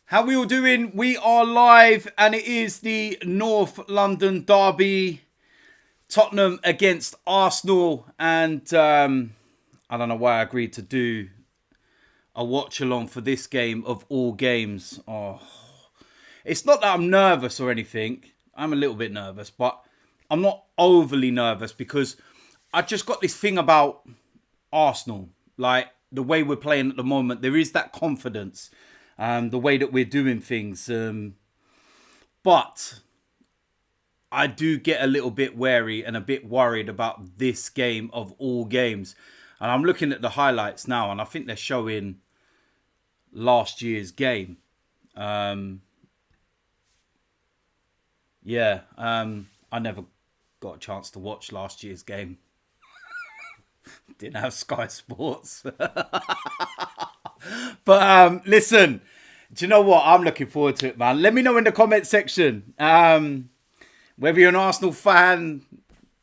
How we all doing? We are live and it is the North London derby. Tottenham against Arsenal. And I don't know why I agreed to do a watch along for this game of all games. Oh, it's not that I'm nervous or anything. I'm a little bit nervous, but I'm not overly nervous because I just got this thing about Arsenal. Like the way we're playing at the moment, there is that confidence. The way that we're doing things. But I do get a little bit wary and a bit worried about this game of all games. And I'm looking at the highlights now and I think they're showing last year's game. I never got a chance to watch last year's game. Didn't have Sky Sports. But listen, do you know what? I'm looking forward to it, man. Let me know in the comment section whether you're an Arsenal fan,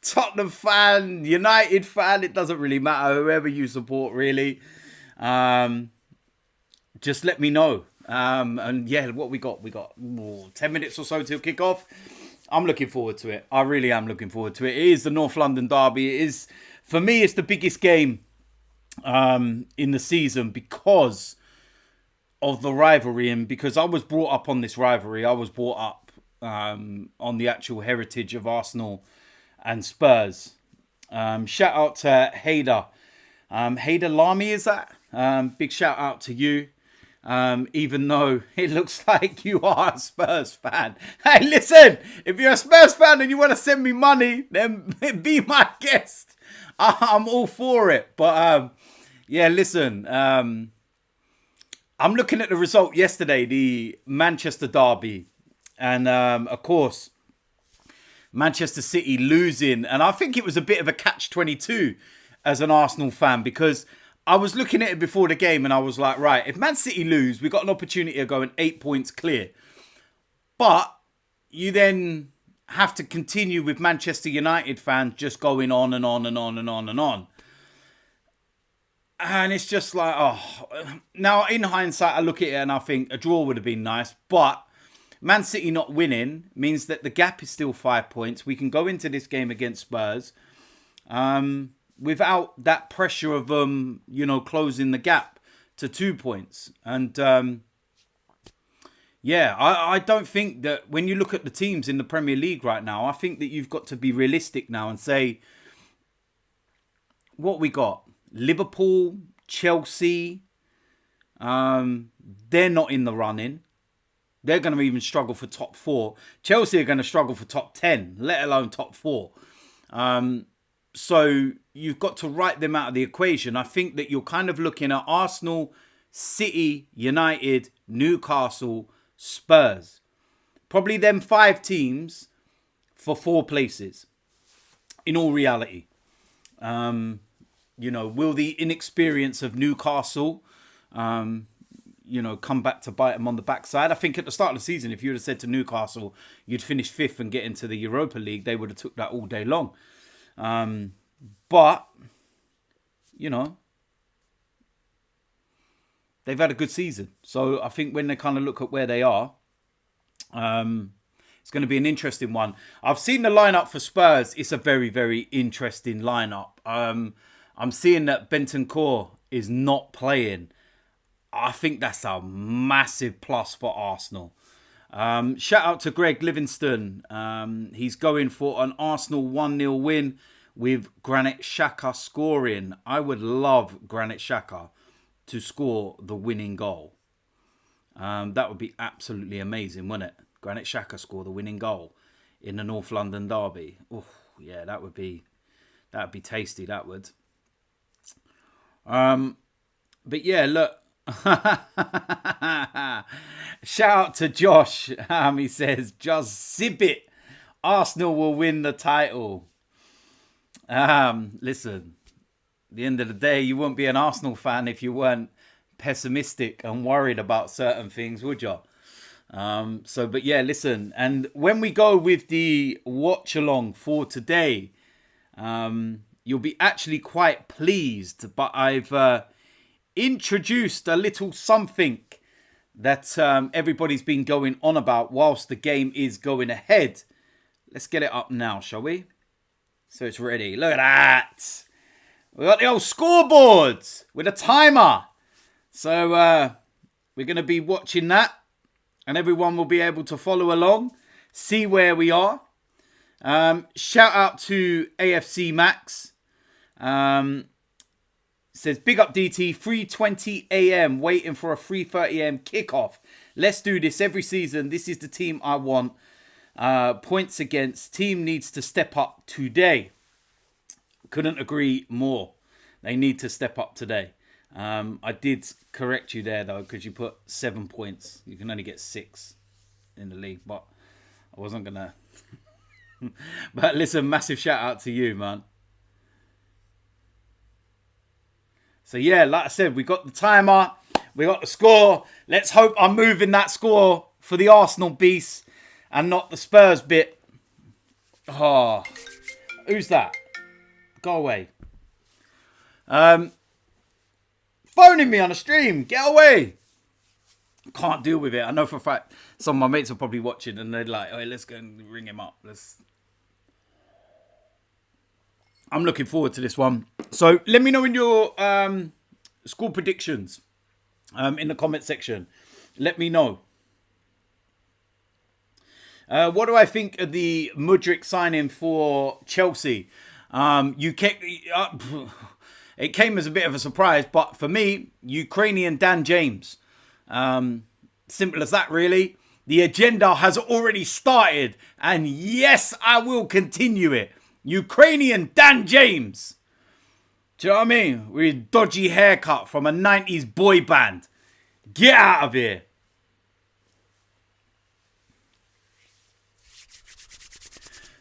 Tottenham fan, United fan. It doesn't really matter. Whoever you support, really. Just let me know. And yeah, what we got? We got 10 minutes or so till kick off. I'm looking forward to it. I really am looking forward to it. It is the North London derby. It is, for me, it's the biggest game in the season because of the rivalry and because I was brought up on this rivalry. I was brought up on the actual heritage of Arsenal and Spurs. Shout out to Hader. Hader Lamy, is that? Big shout out to you. Even though it looks like you are a Spurs fan. Hey, listen, if you're a Spurs fan and you want to send me money, then be my guest. I'm all for it. But yeah, listen, I'm looking at the result yesterday, the Manchester derby. And of course, Manchester City losing. And I think it was a bit of a catch-22 as an Arsenal fan because I was looking at it before the game and I was like, right, if Man City lose, we've got an opportunity of going 8 points clear. But you then have to continue with Manchester United fans just going on and on and on and on and on. And it's just like, oh. Now, in hindsight, I look at it and I think a draw would have been nice. But Man City not winning means that the gap is still 5 points. We can go into this game against Spurs without that pressure of, closing the gap to 2 points. And, I don't think that when you look at the teams in the Premier League right now, I think that you've got to be realistic now and say, what we got? Liverpool, Chelsea, they're not in the running. They're going to even struggle for top 4. Chelsea are going to struggle for top 10, let alone top 4. So you've got to write them out of the equation. I think that you're kind of looking at Arsenal, City, United, Newcastle, Spurs. Probably them 5 teams for 4 places. In all reality. Will the inexperience of Newcastle, come back to bite them on the backside? I think at the start of the season, if you would have said to Newcastle, you'd finish 5th and get into the Europa League, they would have took that all day long. But, they've had a good season. So I think when they kind of look at where they are, it's going to be an interesting one. I've seen the lineup for Spurs. It's a very, very interesting lineup. I'm seeing that Bentancur is not playing. I think that's a massive plus for Arsenal. Shout out to Greg Livingston. He's going for an Arsenal 1-0 win with Granit Xhaka scoring. I would love Granit Xhaka to score the winning goal. That would be absolutely amazing, wouldn't it? Granit Xhaka score the winning goal in the North London derby. Oh, yeah, that'd be tasty. That would. But yeah, look. Shout out to Josh. He says, just zip it. Arsenal will win the title. Listen, at the end of the day, you wouldn't be an Arsenal fan if you weren't pessimistic and worried about certain things, would you? But yeah, listen. And when we go with the watch along for today, you'll be actually quite pleased. But I've introduced a little something that everybody's been going on about whilst the game is going ahead. Let's get it up now, shall we? So it's ready. Look at that. We got the old scoreboard with a timer. So we're going to be watching that. And everyone will be able to follow along. See where we are. Shout out to AFC Max. Says, big up DT, 3:20 a.m. waiting for a 3:30 a.m. kickoff. Let's do this every season. This is the team I want. Points against. Team needs to step up today. Couldn't agree more. They need to step up today. I did correct you there, though, because you put 7 points. You can only get 6 in the league, but I wasn't going to. But listen, massive shout out to you, man. So, yeah, like I said, we got the timer. We got the score. Let's hope I'm moving that score for the Arsenal beast and not the Spurs bit. Oh, who's that? Go away. Phoning me on a stream. Get away. Can't deal with it. I know for a fact some of my mates are probably watching and they're like, "Hey, let's go and ring him up." I'm looking forward to this one. So let me know in your score predictions in the comment section. Let me know. What do I think of the Mudryk signing for Chelsea? It came as a bit of a surprise, but for me, Ukrainian Dan James. Simple as that, really. The agenda has already started, and yes, I will continue it. Ukrainian Dan James. Do you know what I mean? With a dodgy haircut from a 90s boy band. Get out of here.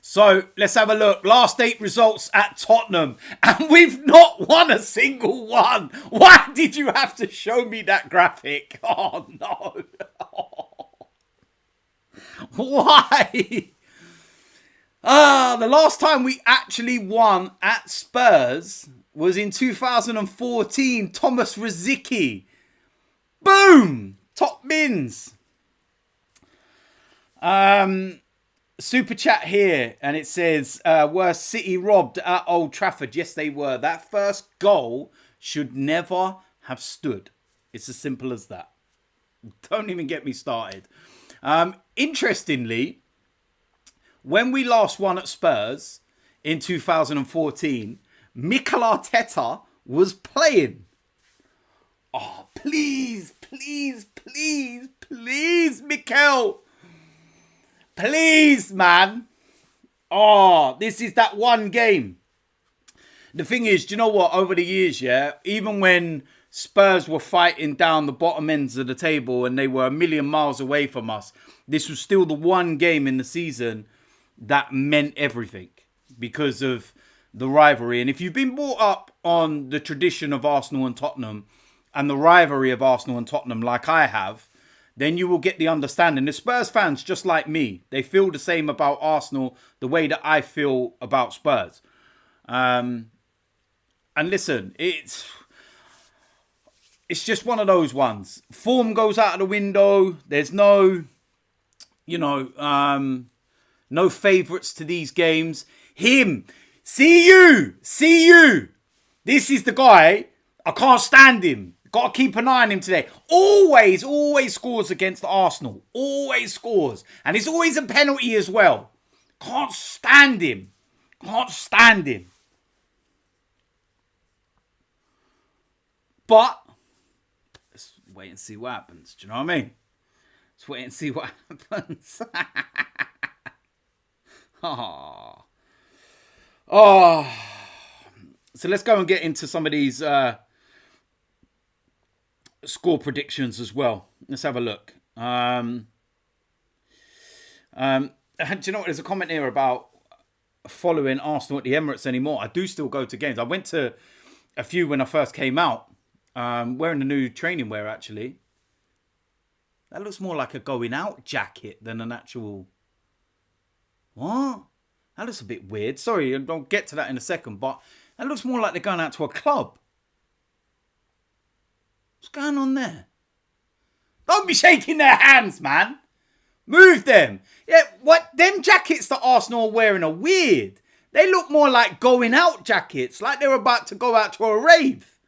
So, let's have a look. Last 8 results at Tottenham. And we've not won a single one. Why did you have to show me that graphic? Oh, no. Why? The last time we actually won at Spurs was in 2014. Thomas Rosicky. Boom. Top bins. Super chat here, and it says, were City robbed at Old Trafford? Yes, they were. That first goal should never have stood. It's as simple as that. Don't even get me started. Interestingly, when we last won at Spurs in 2014, Mikel Arteta was playing. Oh, please, please, please, please, Mikel. Please, man. Oh, this is that one game. The thing is, do you know what? Over the years, yeah, even when Spurs were fighting down the bottom ends of the table and they were a million miles away from us, this was still the one game in the season that meant everything because of the rivalry. And if you've been brought up on the tradition of Arsenal and Tottenham and the rivalry of Arsenal and Tottenham like I have, then you will get the understanding. The Spurs fans, just like me, they feel the same about Arsenal the way that I feel about Spurs. And listen, it's just one of those ones. Form goes out of the window. There's no, no favourites to these games. Him, see you. This is the guy. I can't stand him. Got to keep an eye on him today. Always scores against Arsenal. Always scores. And it's always a penalty as well. Can't stand him. But, let's wait and see what happens. Do you know what I mean? Let's wait and see what happens. Oh. So let's go and get into some of these score predictions as well. Let's have a look. Do you know what? There's a comment here about following Arsenal at the Emirates anymore. I do still go to games. I went to a few when I first came out. Wearing the new training wear, actually. That looks more like a going out jacket than an actual... What? That looks a bit weird. Sorry, I'll get to that in a second, but that looks more like they're going out to a club. What's going on there? Don't be shaking their hands, man. Move them. Yeah, what? Them jackets that Arsenal are wearing are weird. They look more like going out jackets, like they're about to go out to a rave.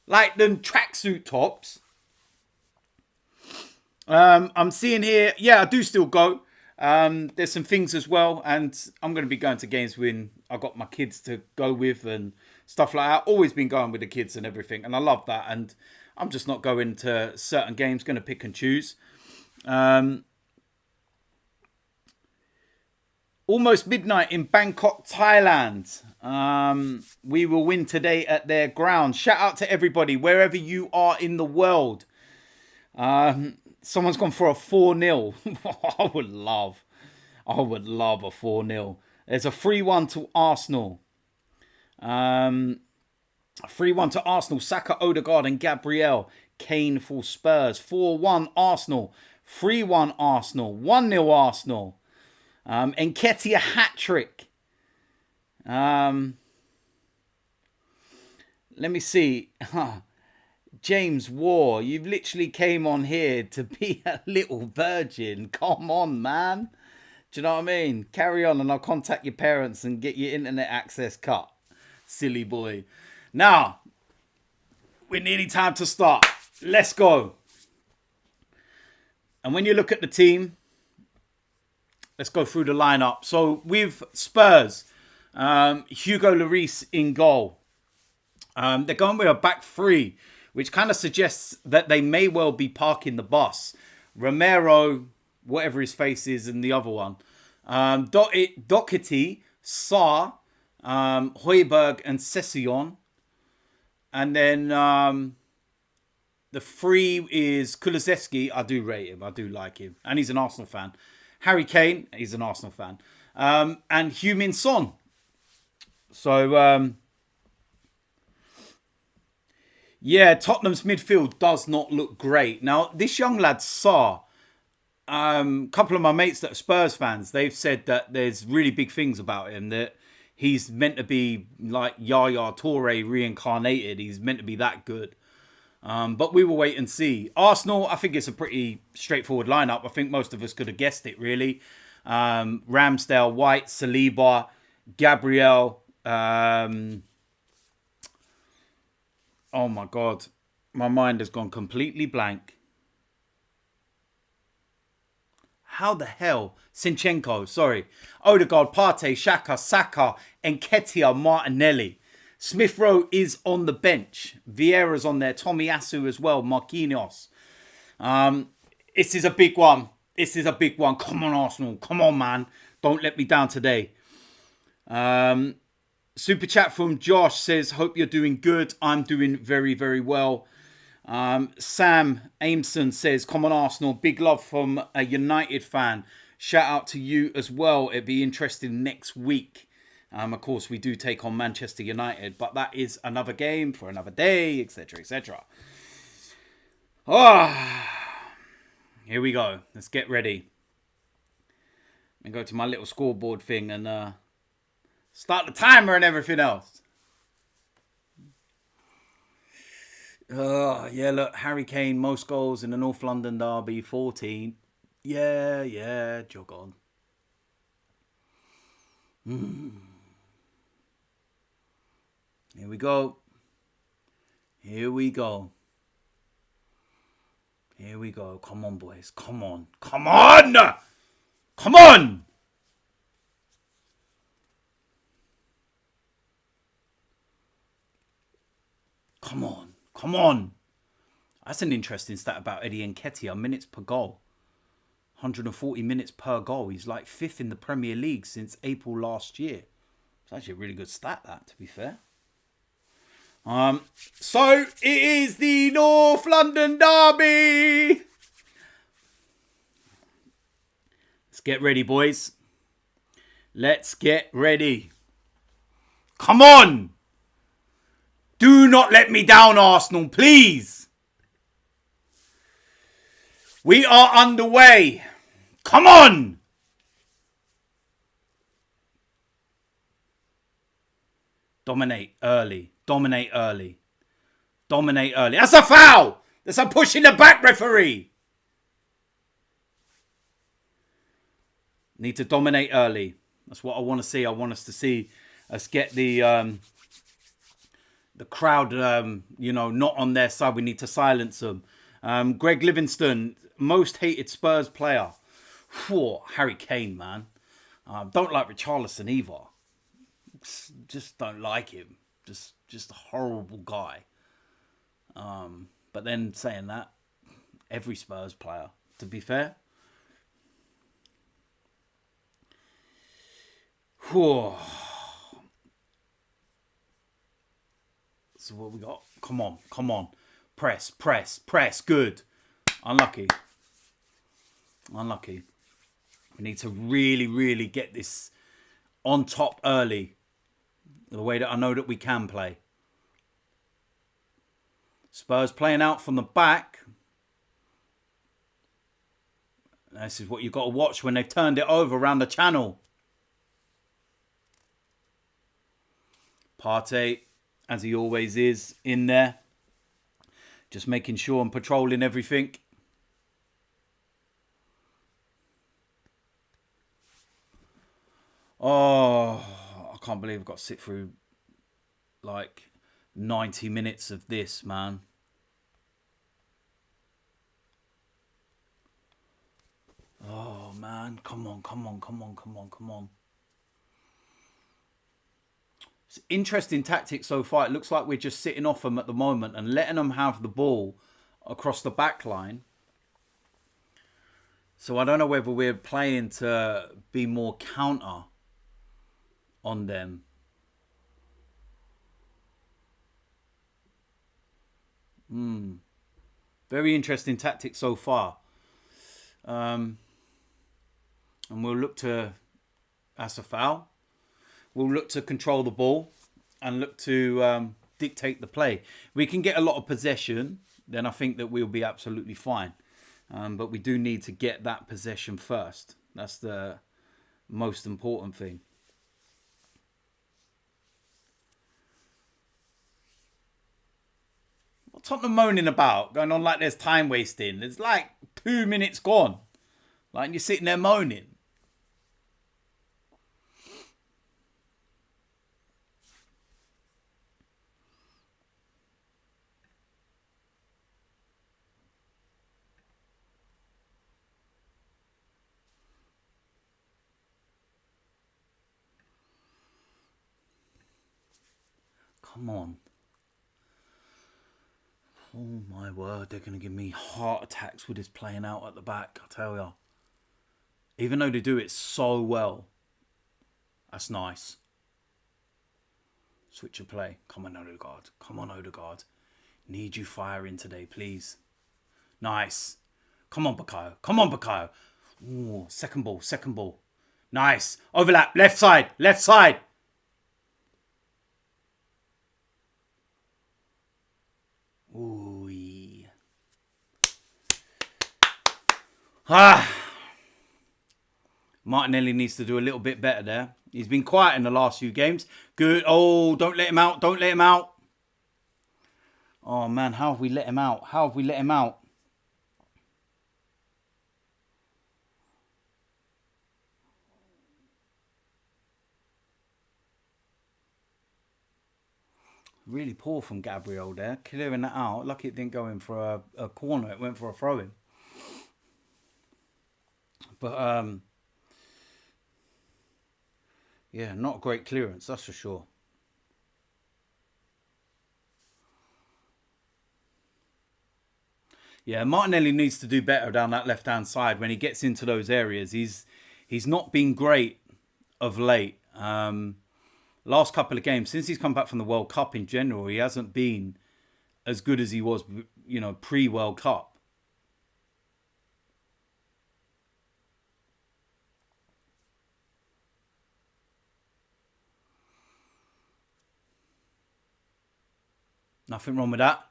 Like them tracksuit tops. I'm seeing here, yeah, I do still go. There's some things as well, and I'm going to be going to games when I got my kids to go with and stuff like that. Always been going with the kids and everything, and I love that. And I'm just not going to certain games, going to pick and choose. Almost midnight in Bangkok, Thailand. We will win today at their ground. Shout out to everybody, wherever you are in the world. Someone's gone for a 4-0. I would love a 4-0. There's a 3-1 to Arsenal. 3-1 to Arsenal. Saka, Odegaard and Gabriel. Kane for Spurs. 4-1 Arsenal. 3-1 Arsenal. 1-0 Arsenal. Nketiah hat-trick. Let me see. James War, you've literally came on here to be a little virgin. Come on, man. Do you know what I mean? Carry on and I'll contact your parents and get your internet access cut. Silly boy. Now, we're nearly time to start. Let's go. And when you look at the team, let's go through the lineup. So with Spurs, Hugo Lloris in goal. They're going with a back three, which kind of suggests that they may well be parking the bus. Romero, whatever his face is, and the other one. Doherty, Sarr, Højbjerg, and Session. And then the three is Kulusevski. I do rate him. I do like him. And he's an Arsenal fan. Harry Kane, he's an Arsenal fan. And Heung-min Son. So, yeah, Tottenham's midfield does not look great. Now, this young lad, Sarr, a couple of my mates that are Spurs fans, they've said that there's really big things about him, that he's meant to be like Yaya Toure reincarnated. He's meant to be that good. But we will wait and see. Arsenal, I think it's a pretty straightforward lineup. I think most of us could have guessed it, really. Ramsdale, White, Saliba, Gabriel. Oh my God. My mind has gone completely blank. How the hell? Zinchenko, sorry. Odegaard, Partey, Xhaka, Saka, Nketiah, Martinelli. Smith Rowe is on the bench. Vieira's on there. Tomiyasu as well. Marquinhos. This is a big one. This is a big one. Come on, Arsenal. Come on, man. Don't let me down today. Super chat from Josh says, hope you're doing good. I'm doing very, very well. Sam Ameson says, come on, Arsenal. Big love from a United fan. Shout out to you as well. It'd be interesting next week. Of course, we do take on Manchester United, but that is another game for another day, etc., etc. Oh, here we go. Let's get ready. And go to my little scoreboard thing and start the timer and everything else. Yeah, look, Harry Kane, most goals in the North London derby, 14. Yeah, jog on. Here we go. Here we go. Here we go. Come on, boys. Come on. Come on! Come on! Come on. Come on. That's an interesting stat about Eddie Nketiah. Minutes per goal. 140 minutes per goal. He's like 5th in the Premier League since April last year. It's actually a really good stat, that, to be fair. So it is the North London derby. Let's get ready, boys. Let's get ready. Come on. Do not let me down, Arsenal, please. We are underway. Come on. Dominate early. Dominate early. Dominate early. That's a foul. There's a push in the back, referee. Need to dominate early. That's what I want to see. I want us to see us get the crowd, not on their side. We need to silence them. Greg Livingston, most hated Spurs player. Whew, Harry Kane, man. Don't like Richarlison either. Just don't like him. Just a horrible guy. But then saying that, every Spurs player, to be fair. Whew. So what we got? Come on. Press. Good. Unlucky. We need to really, really get this on top early. The way that I know that we can play. Spurs playing out from the back. This is what you've got to watch when they've turned it over around the channel. Partey, as he always is, in there. Just making sure and patrolling everything. Oh, I can't believe I've got to sit through like 90 minutes of this, man. Oh, man. Come on. It's interesting tactics so far. It looks like we're just sitting off them at the moment and letting them have the ball across the back line. So I don't know whether we're playing to be more counter on them. Very interesting tactics so far. And we'll look to... That's a foul. We'll look to control the ball and look to dictate the play. We can get a lot of possession, then I think that we'll be absolutely fine. But we do need to get that possession first. That's the most important thing. What's Tottenham moaning about? Going on like there's time wasting. There's like 2 minutes gone. Like you're sitting there moaning. Come on. Oh my word, they're going to give me heart attacks with this playing out at the back, I tell ya. Even though they do it so well. That's nice. Switch of play. Come on, Odegaard. Need you firing today, please. Nice. Come on, Bukayo. Ooh, second ball. Nice. Overlap. Left side. Ooh. Martinelli needs to do a little bit better there. He's been quiet in the last few games. Good. Oh, don't let him out. Oh, man, how have we let him out? Really poor from Gabriel there. Clearing that out. Lucky it didn't go in for a corner. It went for a throw-in. But, yeah, not a great clearance, that's for sure. Yeah, Martinelli needs to do better down that left-hand side when he gets into those areas. He's not been great of late. Last couple of games, since he's come back from the World Cup in general, he hasn't been as good as he was, pre-World Cup. Nothing wrong with that.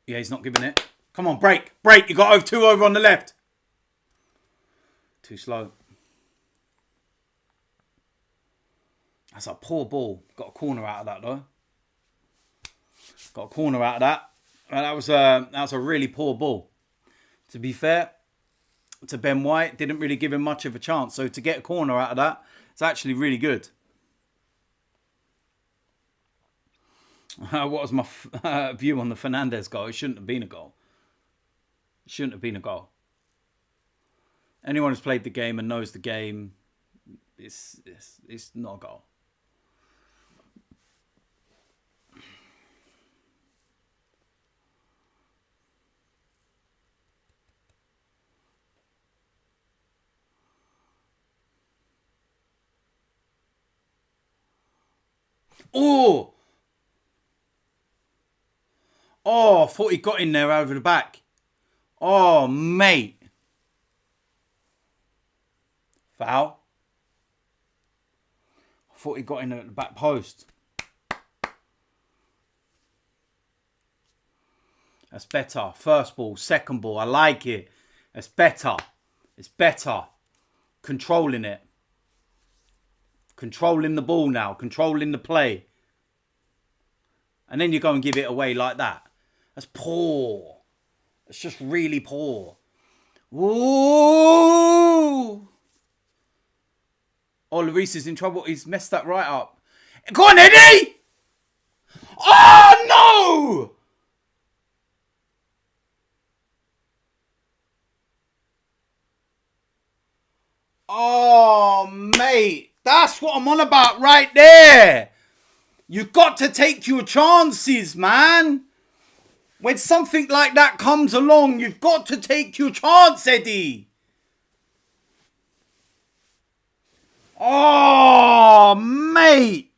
Yeah, he's not giving it. Come on, break. You got two over on the left. Too slow. That's a poor ball. Got a corner out of that, though. That was a really poor ball. To be fair to Ben White, didn't really give him much of a chance. So to get a corner out of that, it's actually really good. What was my view on the Fernandes goal? It shouldn't have been a goal. It shouldn't have been a goal. Anyone who's played the game and knows the game, it's not a goal. Oh! Oh, I thought he got in there over the back. Oh, mate. Foul. I thought he got in at the back post. That's better. First ball, second ball. I like it. That's better. It's better. Controlling it. Controlling the ball now. Controlling the play. And then you go and give it away like that. That's poor. It's just really poor. Ooh. Oh, Lloris is in trouble. He's messed that right up. Go on, Eddie! Oh, no! Oh, mate. That's what I'm on about right there. You've got to take your chances, man. When something like that comes along, you've got to take your chance, Eddie. Oh, mate.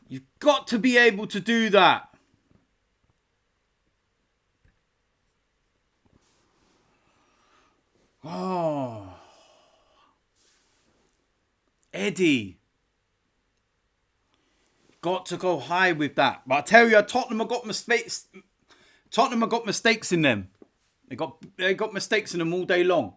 You've got to be able to do that. Oh. Eddie. Got to go high with that. But I tell you, Tottenham have got mistakes. Tottenham have got mistakes in them. They got mistakes in them all day long.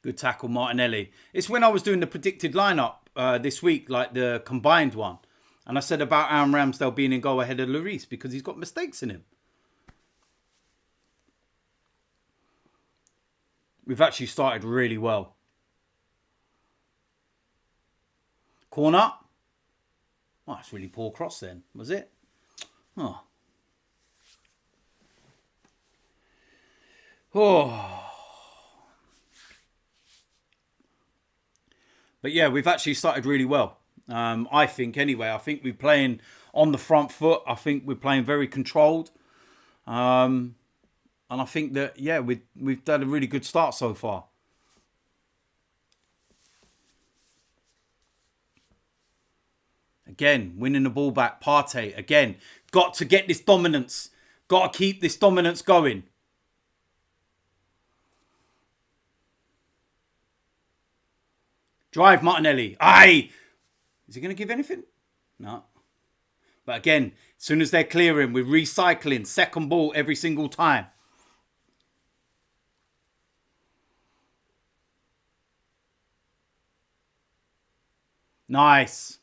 Good tackle, Martinelli. It's when I was doing the predicted lineup this week, like the combined one. And I said about Aaron Ramsdale being in goal ahead of Lloris because he's got mistakes in him. We've actually started really well. Corner. Oh, that's really poor cross then, was it? Oh. Oh. But yeah, we've actually started really well. I think anyway. I think we're playing on the front foot. I think we're playing very controlled. And I think that, yeah, we've done a really good start so far. Again, winning the ball back. Partey, again. Got to get this dominance. Got to keep this dominance going. Drive, Martinelli. Aye! Is he going to give anything? No. But again, as soon as they're clearing, we're recycling. Second ball every single time. Nice.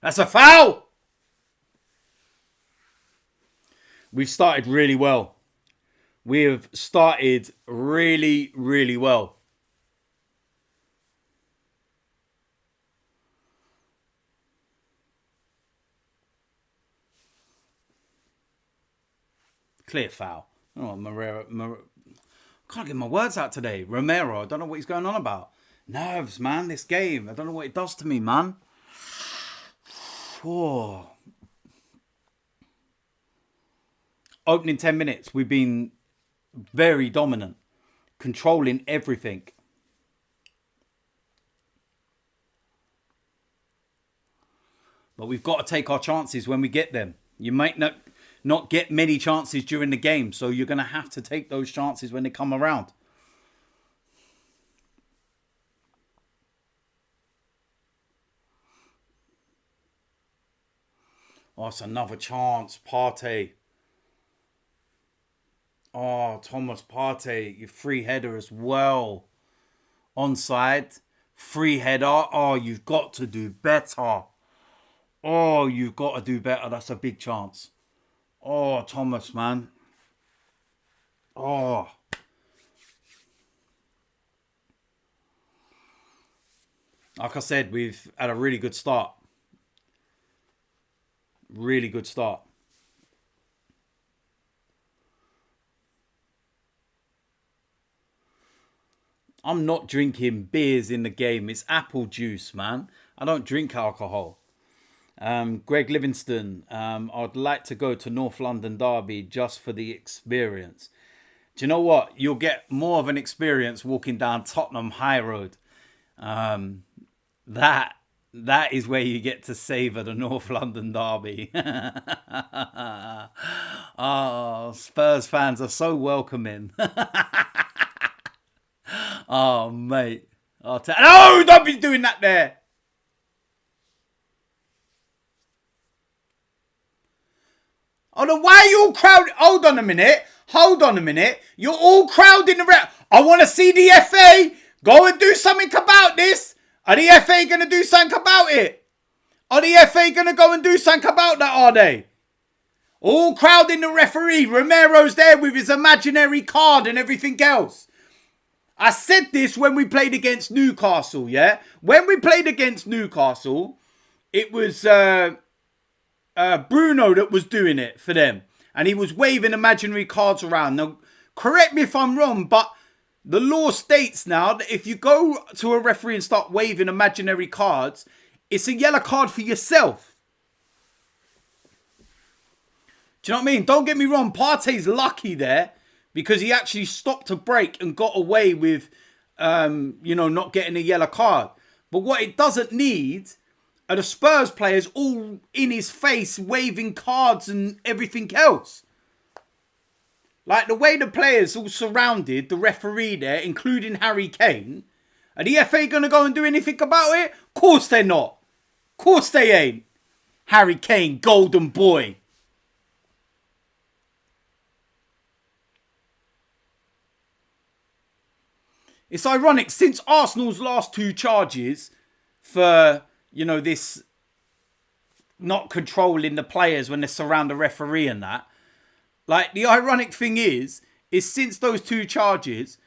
That's a foul! We've started really well. We have started really, really well. Clear foul. Oh, can't get my words out today. Romero, I don't know what he's going on about. Nerves, man, this game. I don't know what it does to me, man. Oh. Opening 10 minutes, we've been very dominant. Controlling everything. But we've got to take our chances when we get them. You might not not get many chances during the game. So you're going to have to take those chances when they come around. Oh, it's another chance. Partey. Oh, Thomas Partey. Your free header as well. Onside. Free header. Oh, you've got to do better. Oh, you've got to do better. That's a big chance. Oh, Thomas, man. Oh. Like I said, we've had a really good start. Really good start. I'm not drinking beers in the game. It's apple juice, man. I don't drink alcohol. Greg Livingston, I'd like to go to North London Derby just for the experience. Do you know what? You'll get more of an experience walking down Tottenham High Road. That is where you get to savour the North London Derby. Oh, Spurs fans are so welcoming. Oh, mate. No, don't be doing that there. Oh, no, why are you all crowded? Hold on a minute. You're all crowding around. I want to see the FA go and do something about this. Are the FA going to do something about it? Are the FA going to go and do something about that, are they? All crowding the referee. Romero's there with his imaginary card and everything else. I said this when we played against Newcastle, yeah? When we played against Newcastle, it was Bruno that was doing it for them. And he was waving imaginary cards around. Now, correct me if I'm wrong, but the law states now that if you go to a referee and start waving imaginary cards, it's a yellow card for yourself. Do you know what I mean? Don't get me wrong. Partey's lucky there because he actually stopped a break and got away with, not getting a yellow card. But what it doesn't need are the Spurs players all in his face waving cards and everything else. Like the way the players all surrounded the referee there, including Harry Kane. Are the FA going to go and do anything about it? Of course they're not. Of course they ain't. Harry Kane, golden boy. It's ironic, since Arsenal's last two charges for, this not controlling the players when they surround the referee and that. Like, the ironic thing is since those two charges,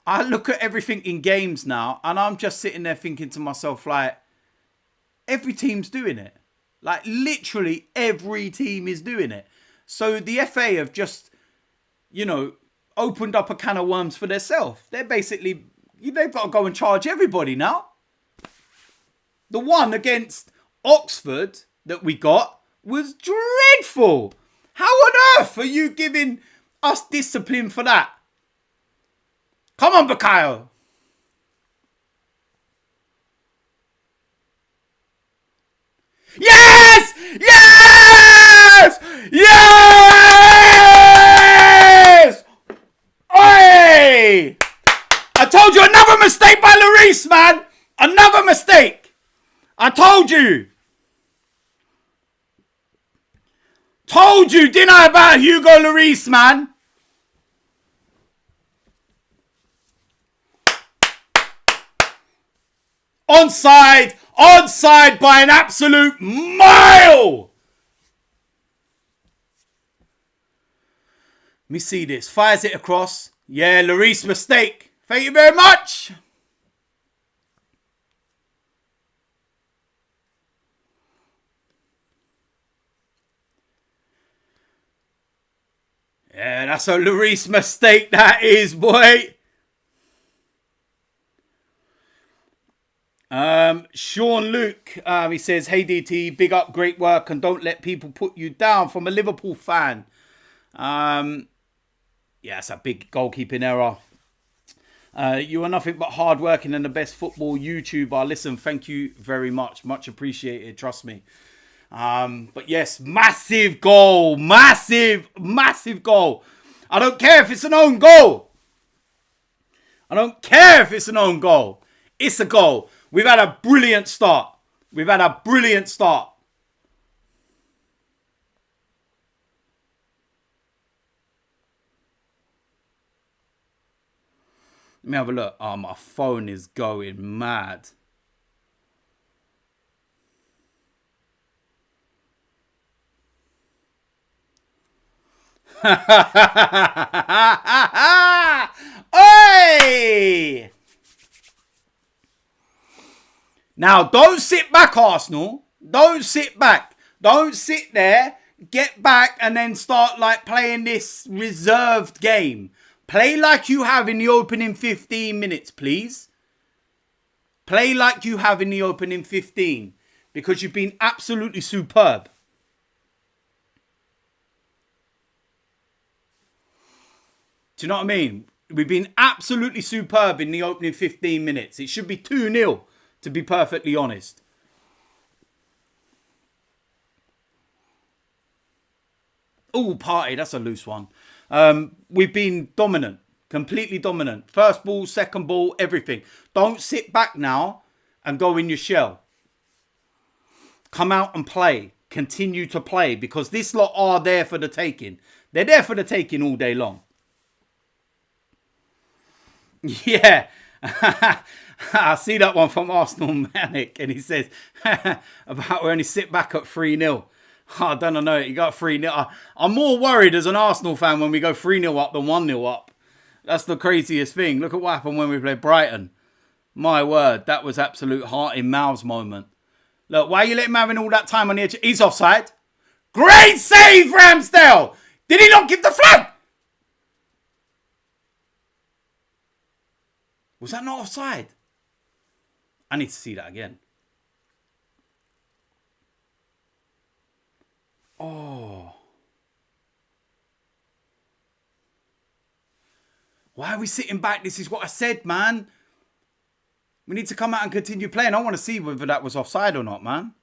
I look at everything in games now and I'm just sitting there thinking to myself, like, every team's doing it. Like, literally every team is doing it. So the FA have just, opened up a can of worms for themselves. They've got to go and charge everybody now. The one against Oxford that we got was dreadful. How on earth are you giving us discipline for that? Come on, Bukayo. Yes! Yes! Yes! Oi! I told you, another mistake by Lloris, man. Another mistake. I told you. Told you, didn't I, about Hugo Lloris, man? Onside by an absolute mile. Let me see this. Fires it across. Yeah, Lloris mistake. Thank you very much. Yeah, that's a Lloris mistake, that is, boy. Sean Luke, he says, hey DT, big up, great work, and don't let people put you down, from a Liverpool fan. Yeah, it's a big goalkeeping error. You are nothing but hardworking and the best football YouTuber. Listen, thank you very much. Much appreciated, trust me. But yes, massive goal. Massive goal. I don't care if it's an own goal. I don't care if it's an own goal. It's a goal. We've had a brilliant start. Let me have a look. Oh, my phone is going mad. Oi! Now, don't sit back, Arsenal. Don't sit back. Don't sit there, get back, and then start like playing this reserved game. Play like you have in the opening 15 minutes, please. Play like you have in the opening 15. Because you've been absolutely superb. Do you know what I mean? We've been absolutely superb in the opening 15 minutes. It should be 2-0, to be perfectly honest. Oh, Partey, that's a loose one. We've been dominant, completely dominant. First ball, second ball, everything. Don't sit back now and go in your shell. Come out and play. Continue to play because this lot are there for the taking. They're there for the taking all day long. Yeah. I see that one from Arsenal Manic and he says about when he sit back at 3-0. I don't know. You got 3-0. I'm more worried as an Arsenal fan when we go 3-0 up than 1-0 up. That's the craziest thing. Look at what happened when we played Brighton. My word, that was absolute heart in mouths moment. Look, why are you letting him having all that time on the edge? He's offside. Great save, Ramsdale. Did he not give the flag? Was that not offside? I need to see that again. Oh. Why are we sitting back? This is what I said, man. We need to come out and continue playing. I want to see whether that was offside or not, man.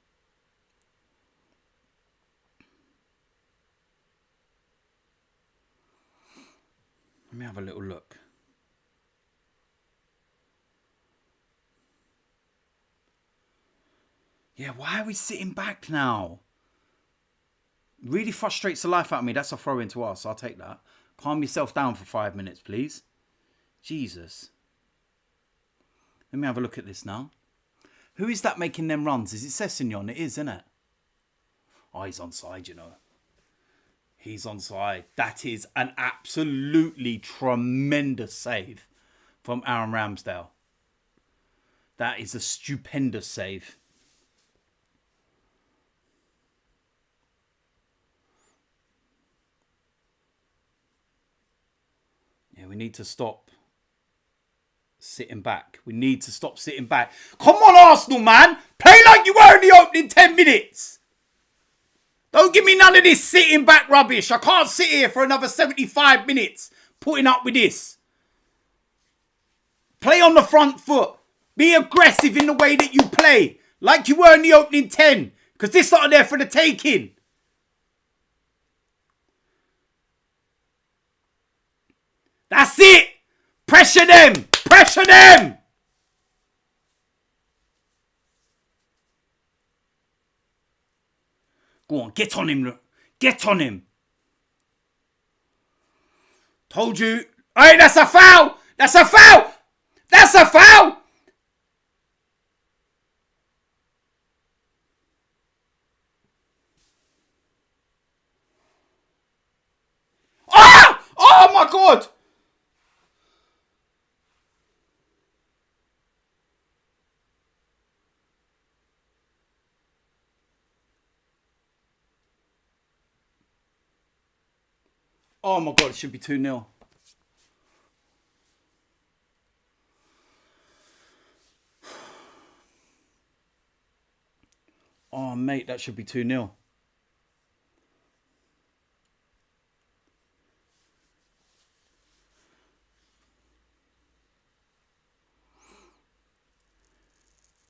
Let me have a little look. Yeah, why are we sitting back now? Really frustrates the life out of me. That's a throw into us. I'll take that. Calm yourself down for 5 minutes, please. Jesus. Let me have a look at this now. Who is that making them runs? Is it Sessegnon? It is, isn't it? Oh, he's onside, you know. He's onside. That is an absolutely tremendous save from Aaron Ramsdale. That is a stupendous save. Yeah, we need to stop sitting back. We need to stop sitting back. Come on, Arsenal, man. Play like you were in the opening 10 minutes. Don't give me none of this sitting back rubbish. I can't sit here for another 75 minutes putting up with this. Play on the front foot. Be aggressive in the way that you play. Like you were in the opening 10. Because this lot are there for the taking. That's it. Pressure them. Pressure them. Go on. Get on him. Get on him. Told you. Hey, that's a foul. That's a foul. That's a foul. Ah! Oh, my God. Oh my God, it should be 2-0. Oh mate, that should be 2-0.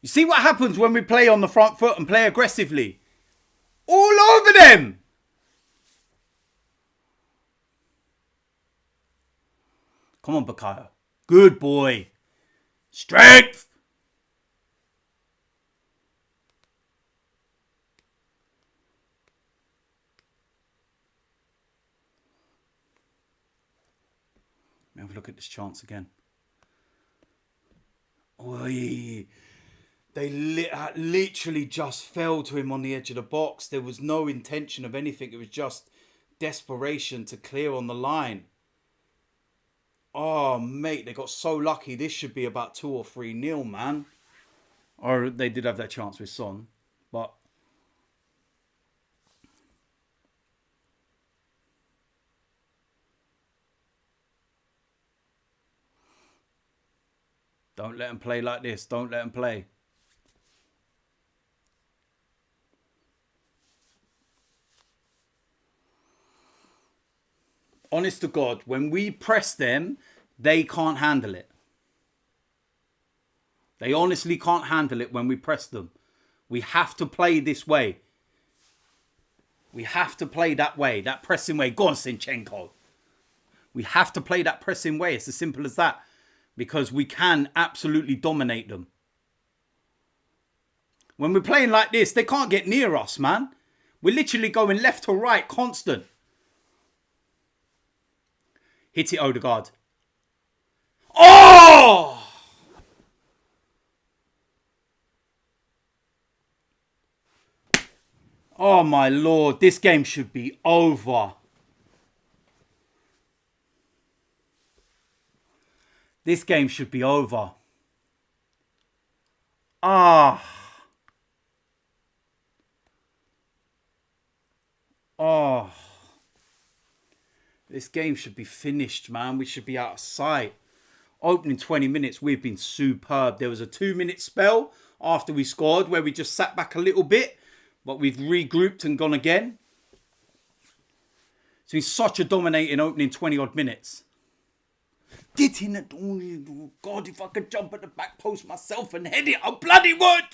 You see what happens when we play on the front foot and play aggressively? All over them. Come on, Bukayo. Good boy. Strength. Let me have a look at this chance again. Oi. They literally just fell to him on the edge of the box. There was no intention of anything. It was just desperation to clear on the line. Oh, mate, they got so lucky. This should be about 2 or 3-0, man. Or they did have that chance with Son. But don't let them play like this. Don't let them play. Honest to God, when we press them, they can't handle it. They honestly can't handle it when we press them. We have to play this way. We have to play that way, that pressing way. Go on, Zinchenko. We have to play that pressing way. It's as simple as that. Because we can absolutely dominate them. When we're playing like this, they can't get near us, man. We're literally going left to right, constant. Hit it, Odegaard. Oh! Oh, my Lord. This game should be over. This game should be over. Ah. Oh. This game should be finished, man. We should be out of sight. Opening 20 minutes, we've been superb. There was a 2-minute spell after we scored where we just sat back a little bit. But we've regrouped and gone again. It's been such a dominating opening 20-odd minutes. Get in it. Oh, God, if I could jump at the back post myself and head it, I bloody would.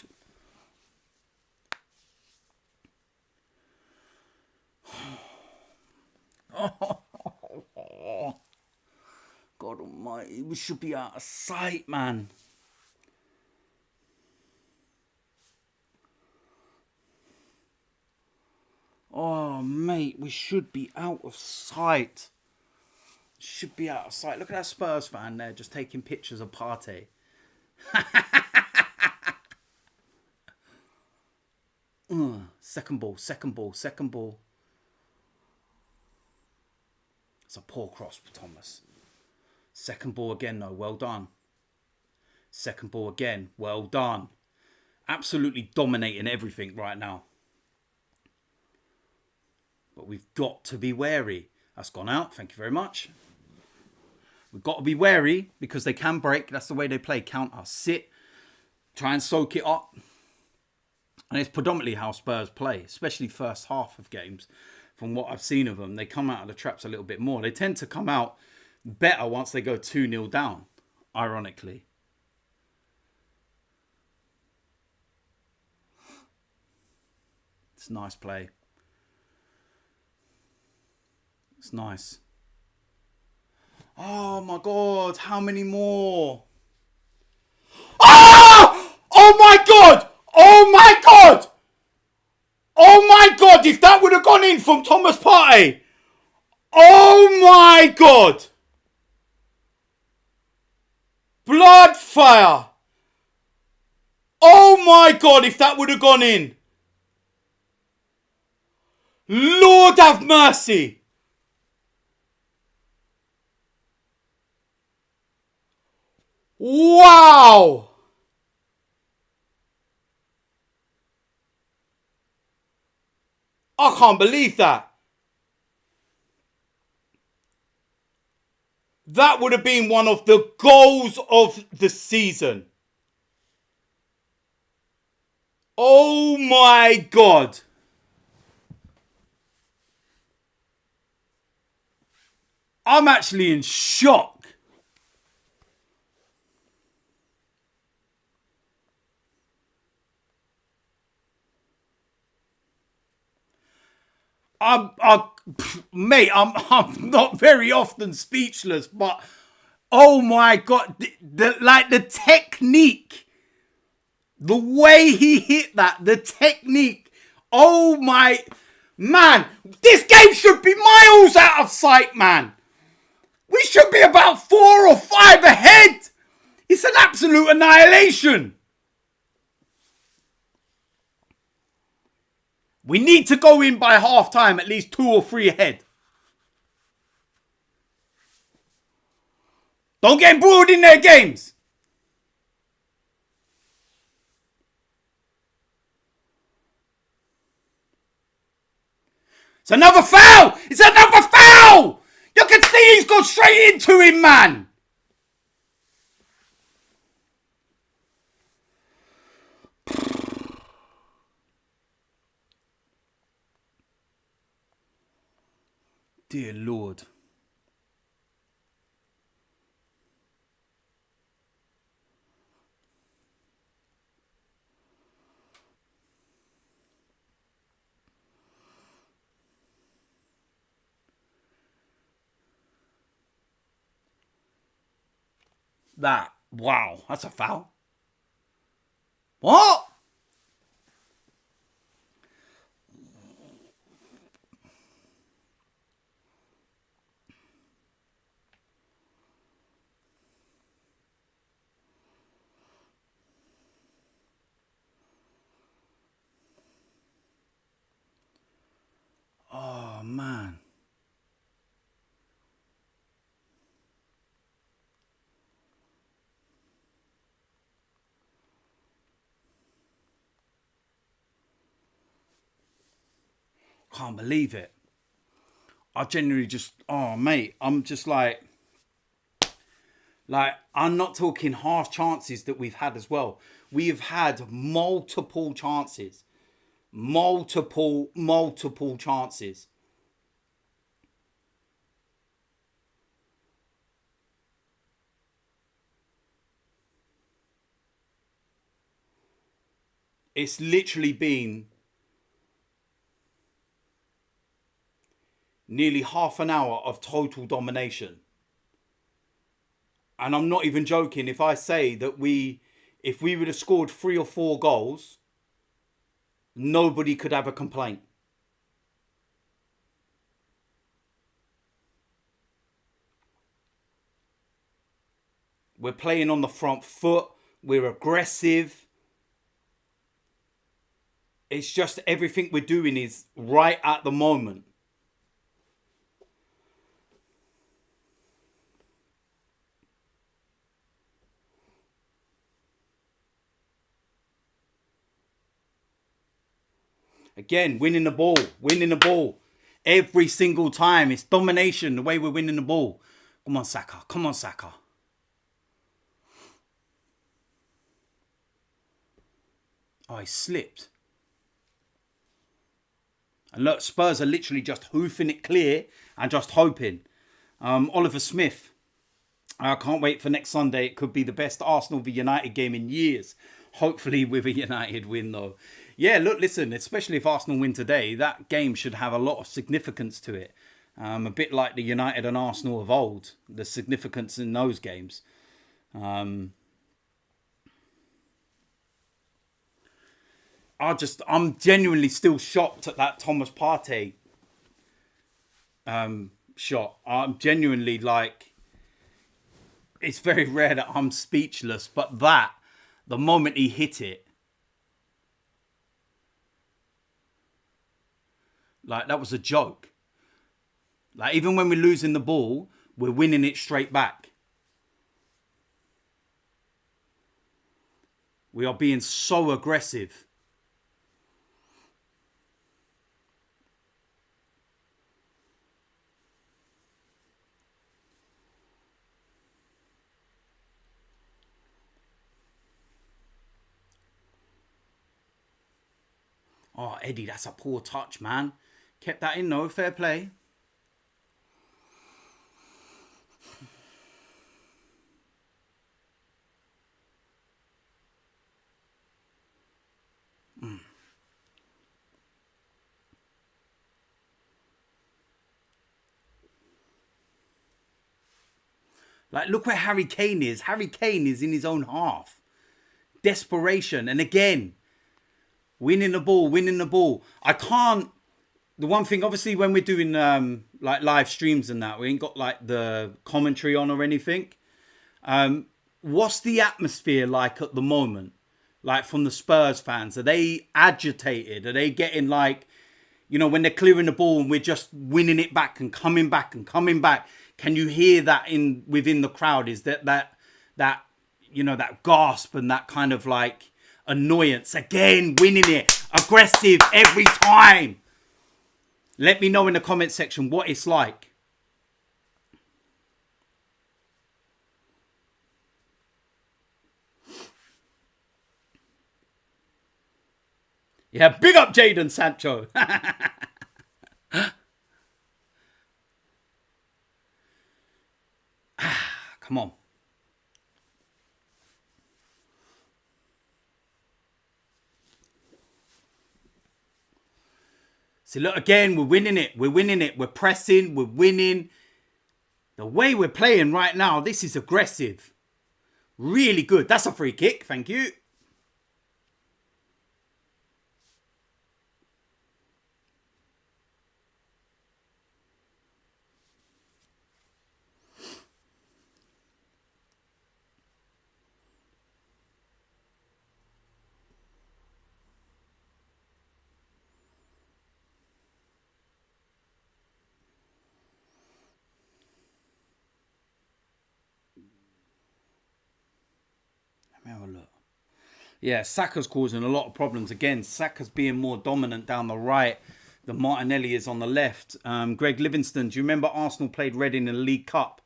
Oh, God almighty, we should be out of sight, man. Oh, mate, we should be out of sight. Should be out of sight. Look at that Spurs fan there just taking pictures of Partey. Second ball, second ball, second ball. It's a poor cross for Thomas. Second ball again, though. Well done. Second ball again. Well done. Absolutely dominating everything right now. But we've got to be wary. That's gone out. Thank you very much. We've got to be wary because they can break. That's the way they play. Counter. Sit. Try and soak it up. And it's predominantly how Spurs play, especially first half of games. From what I've seen of them, they come out of the traps a little bit more. They tend to come out better once they go 2-0 down, ironically. It's nice play. It's nice. Oh my God, how many more? Ah! Oh my God! Oh my God! Oh my God, if that would have gone in from Thomas Partey. Oh my God. Blood fire. Oh my God, if that would have gone in. Lord have mercy. Wow. I can't believe that. That would have been one of the goals of the season. Oh my God. I'm actually in shock. Mate, I'm not very often speechless, but oh my God, the technique, the way he hit that, the technique. Oh my, man, this game should be miles out of sight, man. We should be about 4 or 5 ahead. It's an absolute annihilation. We need to go in by half time, at least 2 or 3 ahead. Don't get embroiled in their games. It's another foul. It's another foul. You can see he's gone straight into him, man. Dear Lord. Wow, that's a foul. What? Oh, man. Can't believe it. I genuinely just, oh, mate, I'm just like, I'm not talking half chances that we've had as well. We have had multiple chances. Multiple chances. It's literally been nearly half an hour of total domination. And I'm not even joking if I say that if we would have scored 3 or 4 goals, nobody could have a complaint. We're playing on the front foot. We're aggressive. It's just everything we're doing is right at the moment. Again, winning the ball. Every single time. It's domination, the way we're winning the ball. Come on, Saka. Oh, he slipped. And look, Spurs are literally just hoofing it clear and just hoping. Oliver Smith. I can't wait for next Sunday. It could be the best Arsenal v United game in years. Hopefully with a United win, though. Yeah, look, listen, especially if Arsenal win today, that game should have a lot of significance to it. A bit like the United and Arsenal of old, the significance in those games. I'm genuinely still shocked at that Thomas Partey shot. I'm genuinely like, it's very rare that I'm speechless, but the moment he hit it, like, that was a joke. Like, even when we're losing the ball, we're winning it straight back. We are being so aggressive. Oh, Eddie, that's a poor touch, man. Kept that in, though. Fair play. Like, look where Harry Kane is. Harry Kane is in his own half. Desperation. And again, winning the ball. I can't... The one thing, obviously, when we're doing like live streams and that, we ain't got like the commentary on or anything. What's the atmosphere like at the moment? Like from the Spurs fans? Are they agitated? Are they getting like, you know, when they're clearing the ball and we're just winning it back and coming back and coming back? Can you hear that within the crowd? Is that you know, that gasp and that kind of like annoyance? Again, winning it, aggressive every time. Let me know in the comment section what it's like. Yeah, big up Jadon Sancho. Come on. See, look, again, we're winning it. We're pressing. We're winning. The way we're playing right now, this is aggressive. Really good. That's a free kick. Thank you. Let me have a look. Yeah, Saka's causing a lot of problems. Again, Saka's being more dominant down the right than Martinelli is on the left. Greg Livingston, do you remember Arsenal played Reading in the League Cup?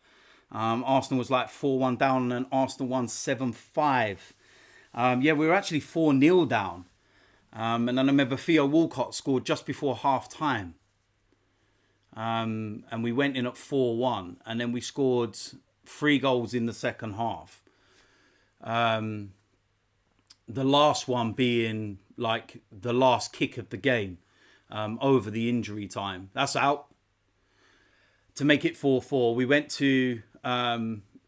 Arsenal was like 4-1 down and Arsenal won 7-5. Yeah, we were actually 4-0 down. And then I remember Theo Walcott scored just before half-time. And we went in at 4-1. And then we scored 3 goals in the second half. The last one being like the last kick of the game over the injury time. That's out. To make it 4-4, we went to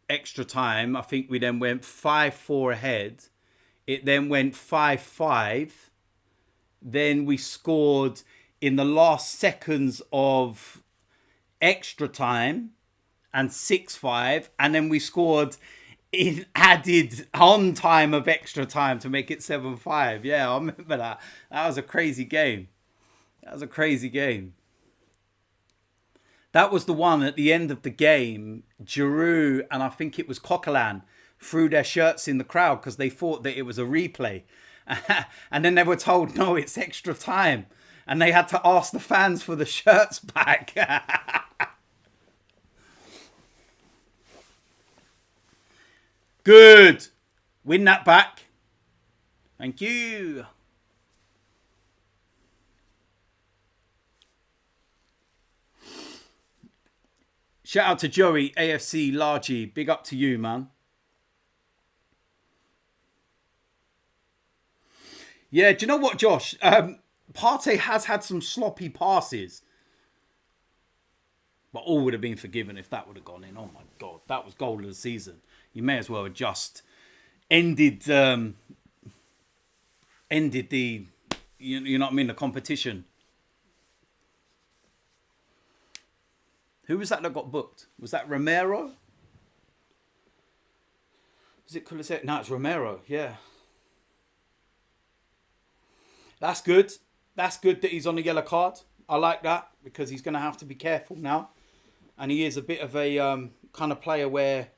extra time. I think we then went 5-4 ahead. It then went 5-5. Then we scored in the last seconds of extra time and 6-5. And then we scored in added on time of extra time to make it 7-5. Yeah, I remember that. That was a crazy game. That was the one at the end of the game. Giroud and I think it was Coquelin threw their shirts in the crowd because they thought that it was a replay. And then they were told, no, it's extra time. And they had to ask the fans for the shirts back. Good. Win that back. Thank you. Shout out to Joey, AFC Largy. Big up to you, man. Yeah, do you know what, Josh? Partey has had some sloppy passes. But all would have been forgiven if that would have gone in. Oh, my God. That was goal of the season. You may as well have just ended the, you know what I mean, the competition. Who was that got booked? Was that Romero? Was it Kulisevsky? No, it's Romero. Yeah. That's good. That's good that he's on the yellow card. I like that because he's going to have to be careful now. And he is a bit of a kind of player where,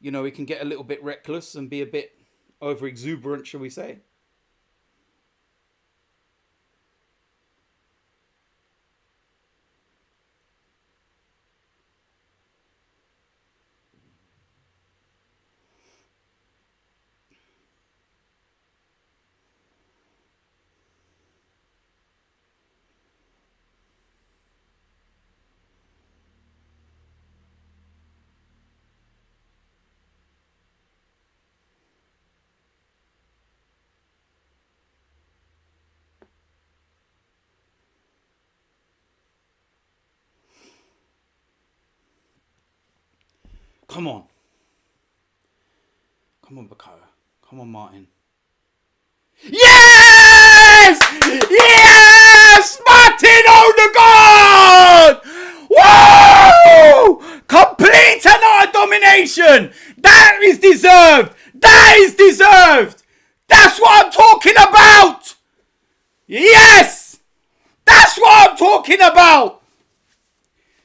you know, he can get a little bit reckless and be a bit over exuberant, shall we say. Come on. Come on, Bakayo. Come on, Martin. Yes! Yes! Martin Odegaard! Woo! Complete and utter domination! That is deserved! That is deserved! That's what I'm talking about! Yes! That's what I'm talking about!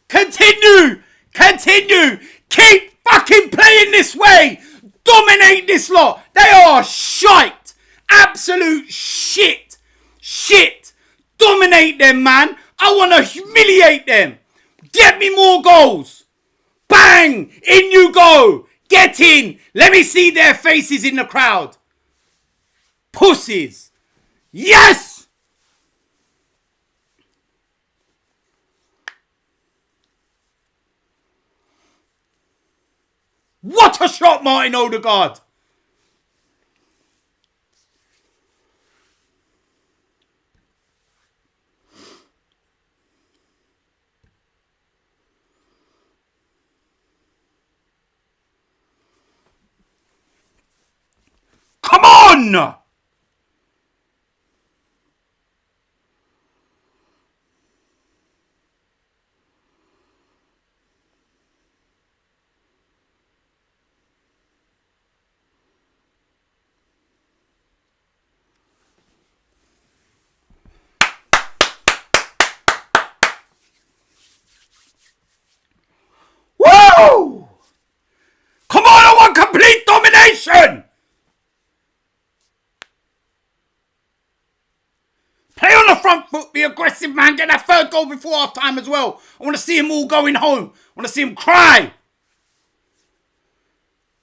Continue! Continue! Keep fucking playing this way! Dominate this lot! They are shite! Absolute shit! Shit! Dominate them, man! I want to humiliate them! Get me more goals! Bang! In you go! Get in! Let me see their faces in the crowd! Pussies! Yes! What a shot, Martin Odegaard! Come on! Woo! Come on, I want complete domination! Play on the front foot, be aggressive, man. Get that third goal before half time as well. I want to see them all going home. I want to see them cry.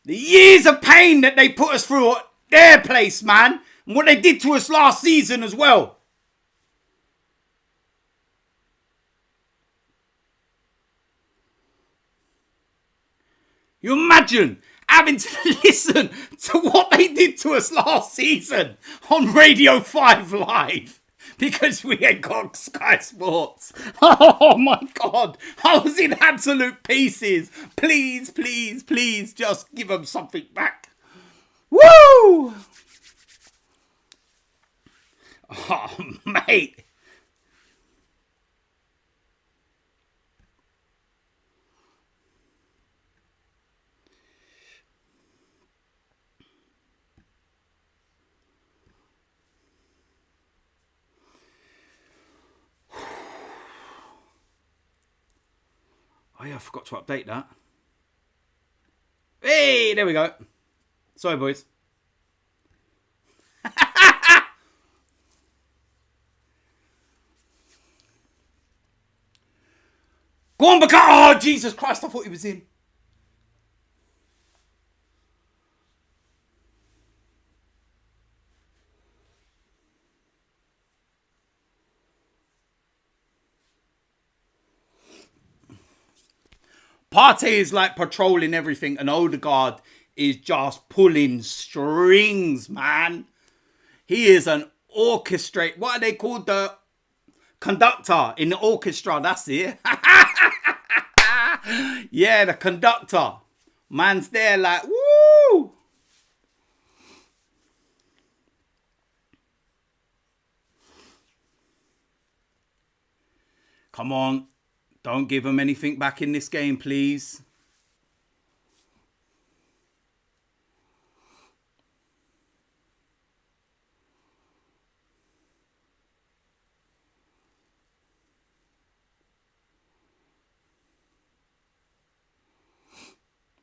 The years of pain that they put us through at their place, man. And what they did to us last season as well. You imagine having to listen to what they did to us last season on Radio 5 Live. Because we ain't got Sky Sports. Oh my God. I was in absolute pieces. Please, please, please just give them something back. Woo! Oh, mate. Oh yeah, I forgot to update that. Hey, there we go. Sorry, boys. Go on, Baka. Oh, Jesus Christ, I thought he was in. Partey is like patrolling everything, and Odegaard is just pulling strings, man. He is an orchestrate. What are they called? The conductor in the orchestra. That's it. Yeah, the conductor. Man's there like, woo! Come on. Don't give them anything back in this game, please.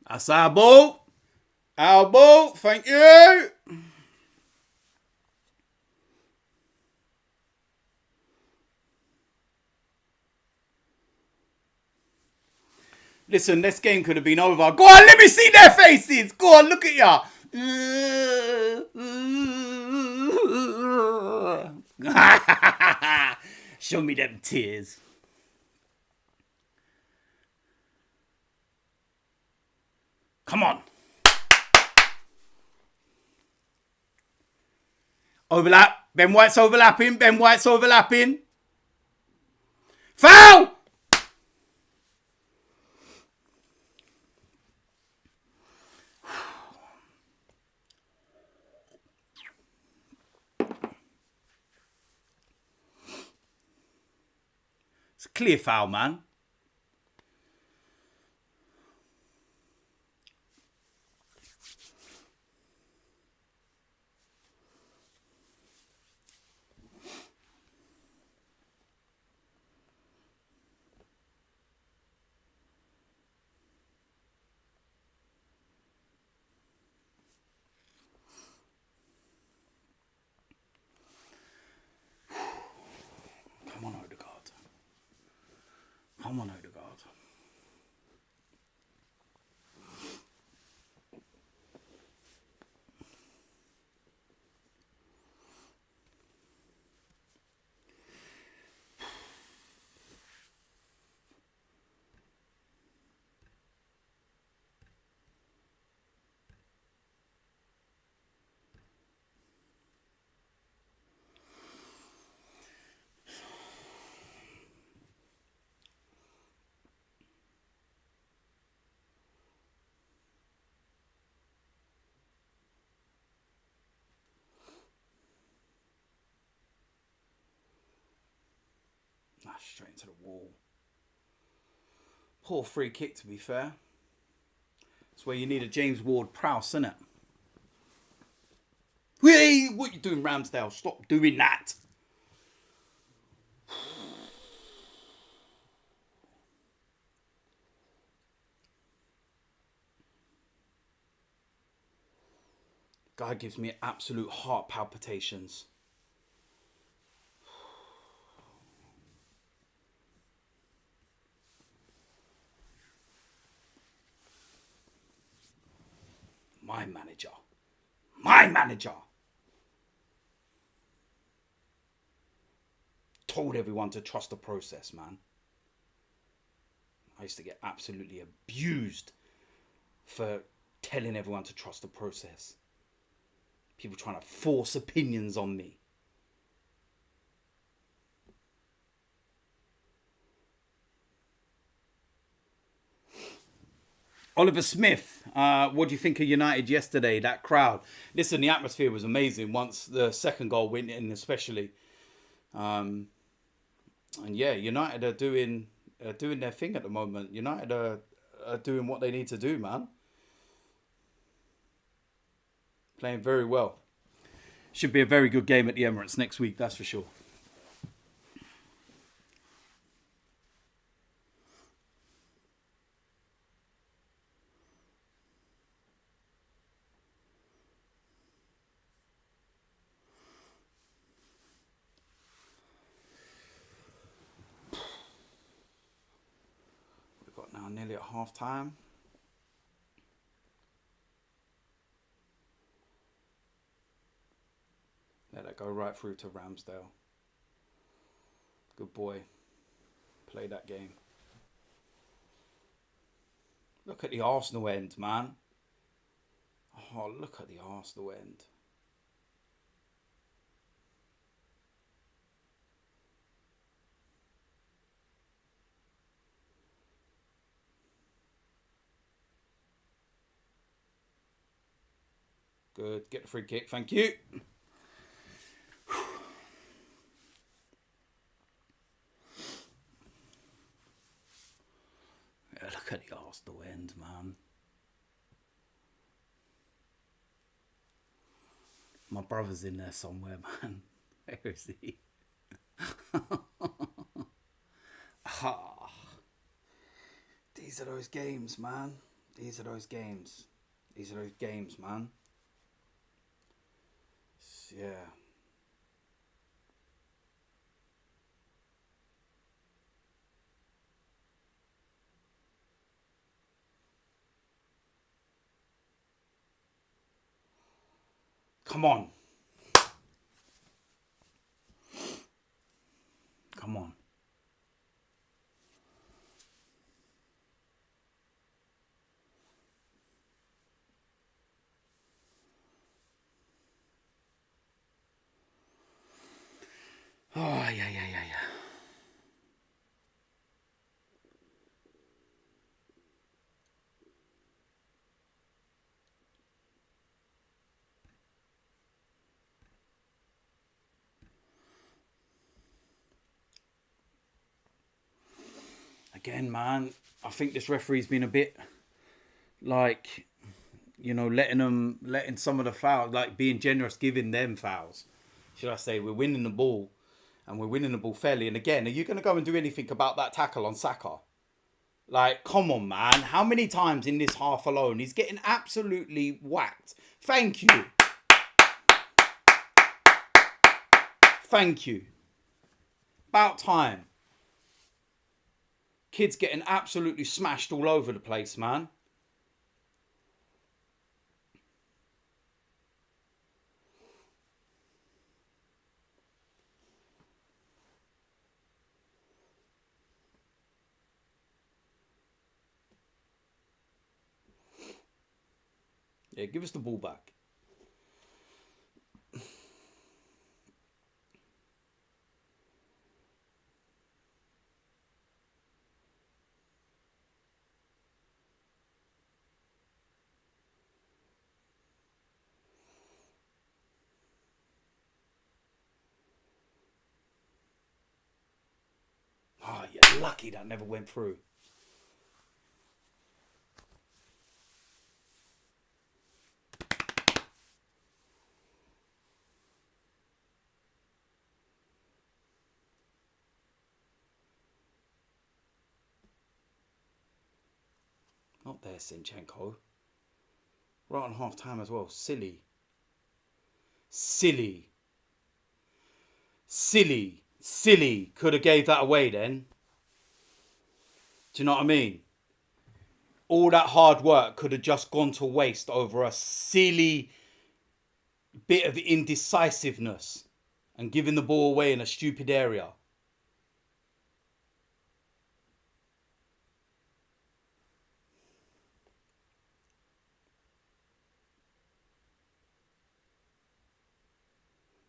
That's our ball. Our ball. Thank you. Listen, this game could have been over. Go on, let me see their faces. Go on, look at ya. Show me them tears. Come on. Overlap. Ben White's overlapping. Ben White's overlapping. Foul! Clear foul, man. Come on, Odegaard. Come on, Odegaard. Straight into the wall. Poor free kick, to be fair. It's where you need a James Ward-Prowse, isn't it? Hey, what you doing, Ramsdale? Stop doing that. Guy gives me absolute heart palpitations. My manager. My manager. Told everyone to trust the process, man. I used to get absolutely abused for telling everyone to trust the process. People trying to force opinions on me. Oliver Smith, what do you think of United yesterday? That crowd. Listen, the atmosphere was amazing once the second goal went in, especially. And yeah, United are doing their thing at the moment. United are doing what they need to do, man. Playing very well. Should be a very good game at the Emirates next week, that's for sure. We've got now nearly at half time. Let that go right through to Ramsdale. Good boy. Play that game. Look at the Arsenal end, man. Oh, look at the Arsenal end. Good. Get the free kick. Thank you. Yeah, look at the Arsenal end, man. My brother's in there somewhere, man. Where is he? These are those games, man. These are those games. These are those games, man. Yeah. Come on. Come on. Oh, yeah. again, man, I think this referee's been a bit like, letting some of the fouls, like being generous, giving them fouls. Should I say, we're winning the ball and we're winning the ball fairly. And again, are you going to go and do anything about that tackle on Saka? Like, come on, man. How many times in this half alone? He's getting absolutely whacked. Thank you. Thank you. About time. Kid's getting absolutely smashed all over the place, man. Yeah, give us the ball back. Oh, you're lucky that never went through. Not there, Zinchenko. Right on half time as well. Silly. Silly. Silly. Silly. Could have gave that away then. Do you know what I mean? All that hard work could have just gone to waste over a silly bit of indecisiveness and giving the ball away in a stupid area.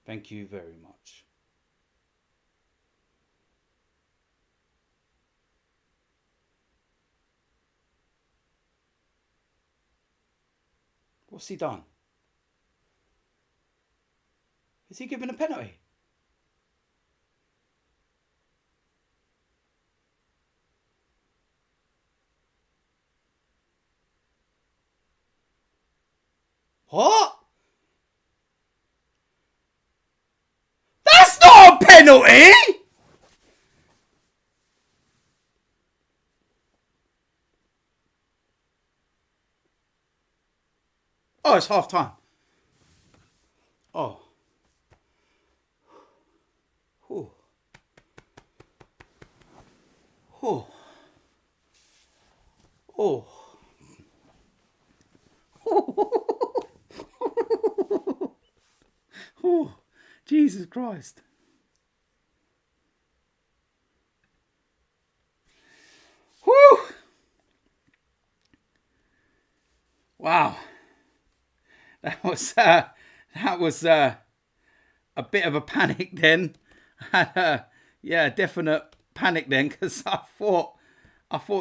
Thank you very much. What's he done? Is he given a penalty? What? That's not a penalty! Oh, it's half time. Oh. Oh. Oh. Oh. Oh. Jesus Christ. Whew. Wow. That was a bit of a panic then. Yeah, definite panic then, because I thought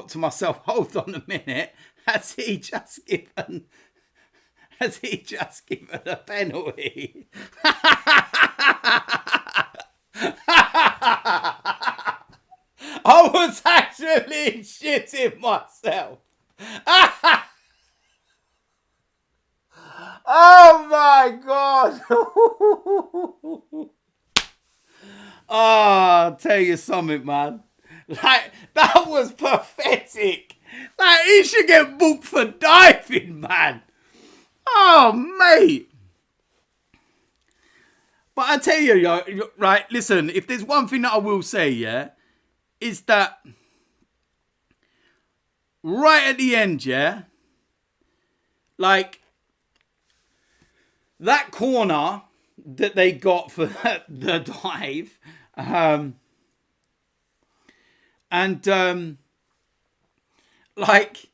to myself, hold on a minute, has he just given a penalty? I was actually shitting myself. Oh my God. Oh, I'll tell you something, man. Like, that was pathetic. Like, he should get booked for diving, man. Oh, mate. But I tell you, right, listen, if there's one thing that I will say, yeah, is that right at the end, yeah, like, that corner that they got for the dive, like,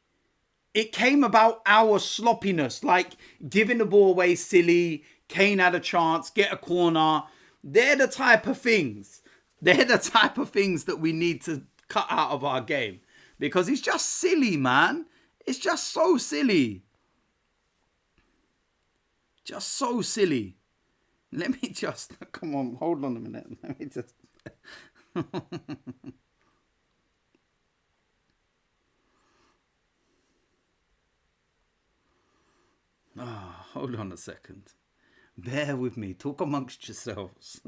it came about our sloppiness, like giving the ball away silly. Kane had a chance, get a corner. They're the type of things. They're the type of things that we need to cut out of our game, because it's just silly, man. It's just so silly. Just so silly. Let me just... Come on, hold on a minute. Let me just... Hold on a second. Bear with me. Talk amongst yourselves.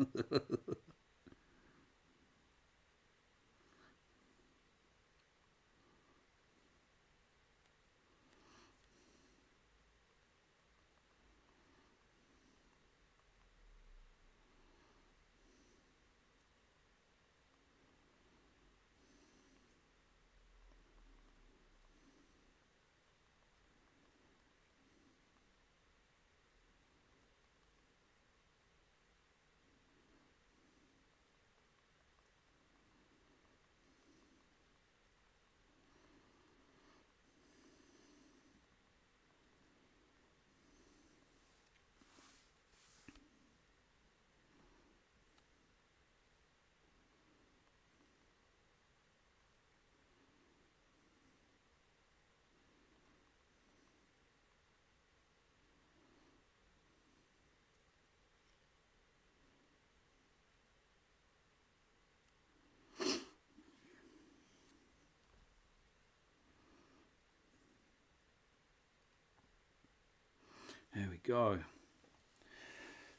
There we go.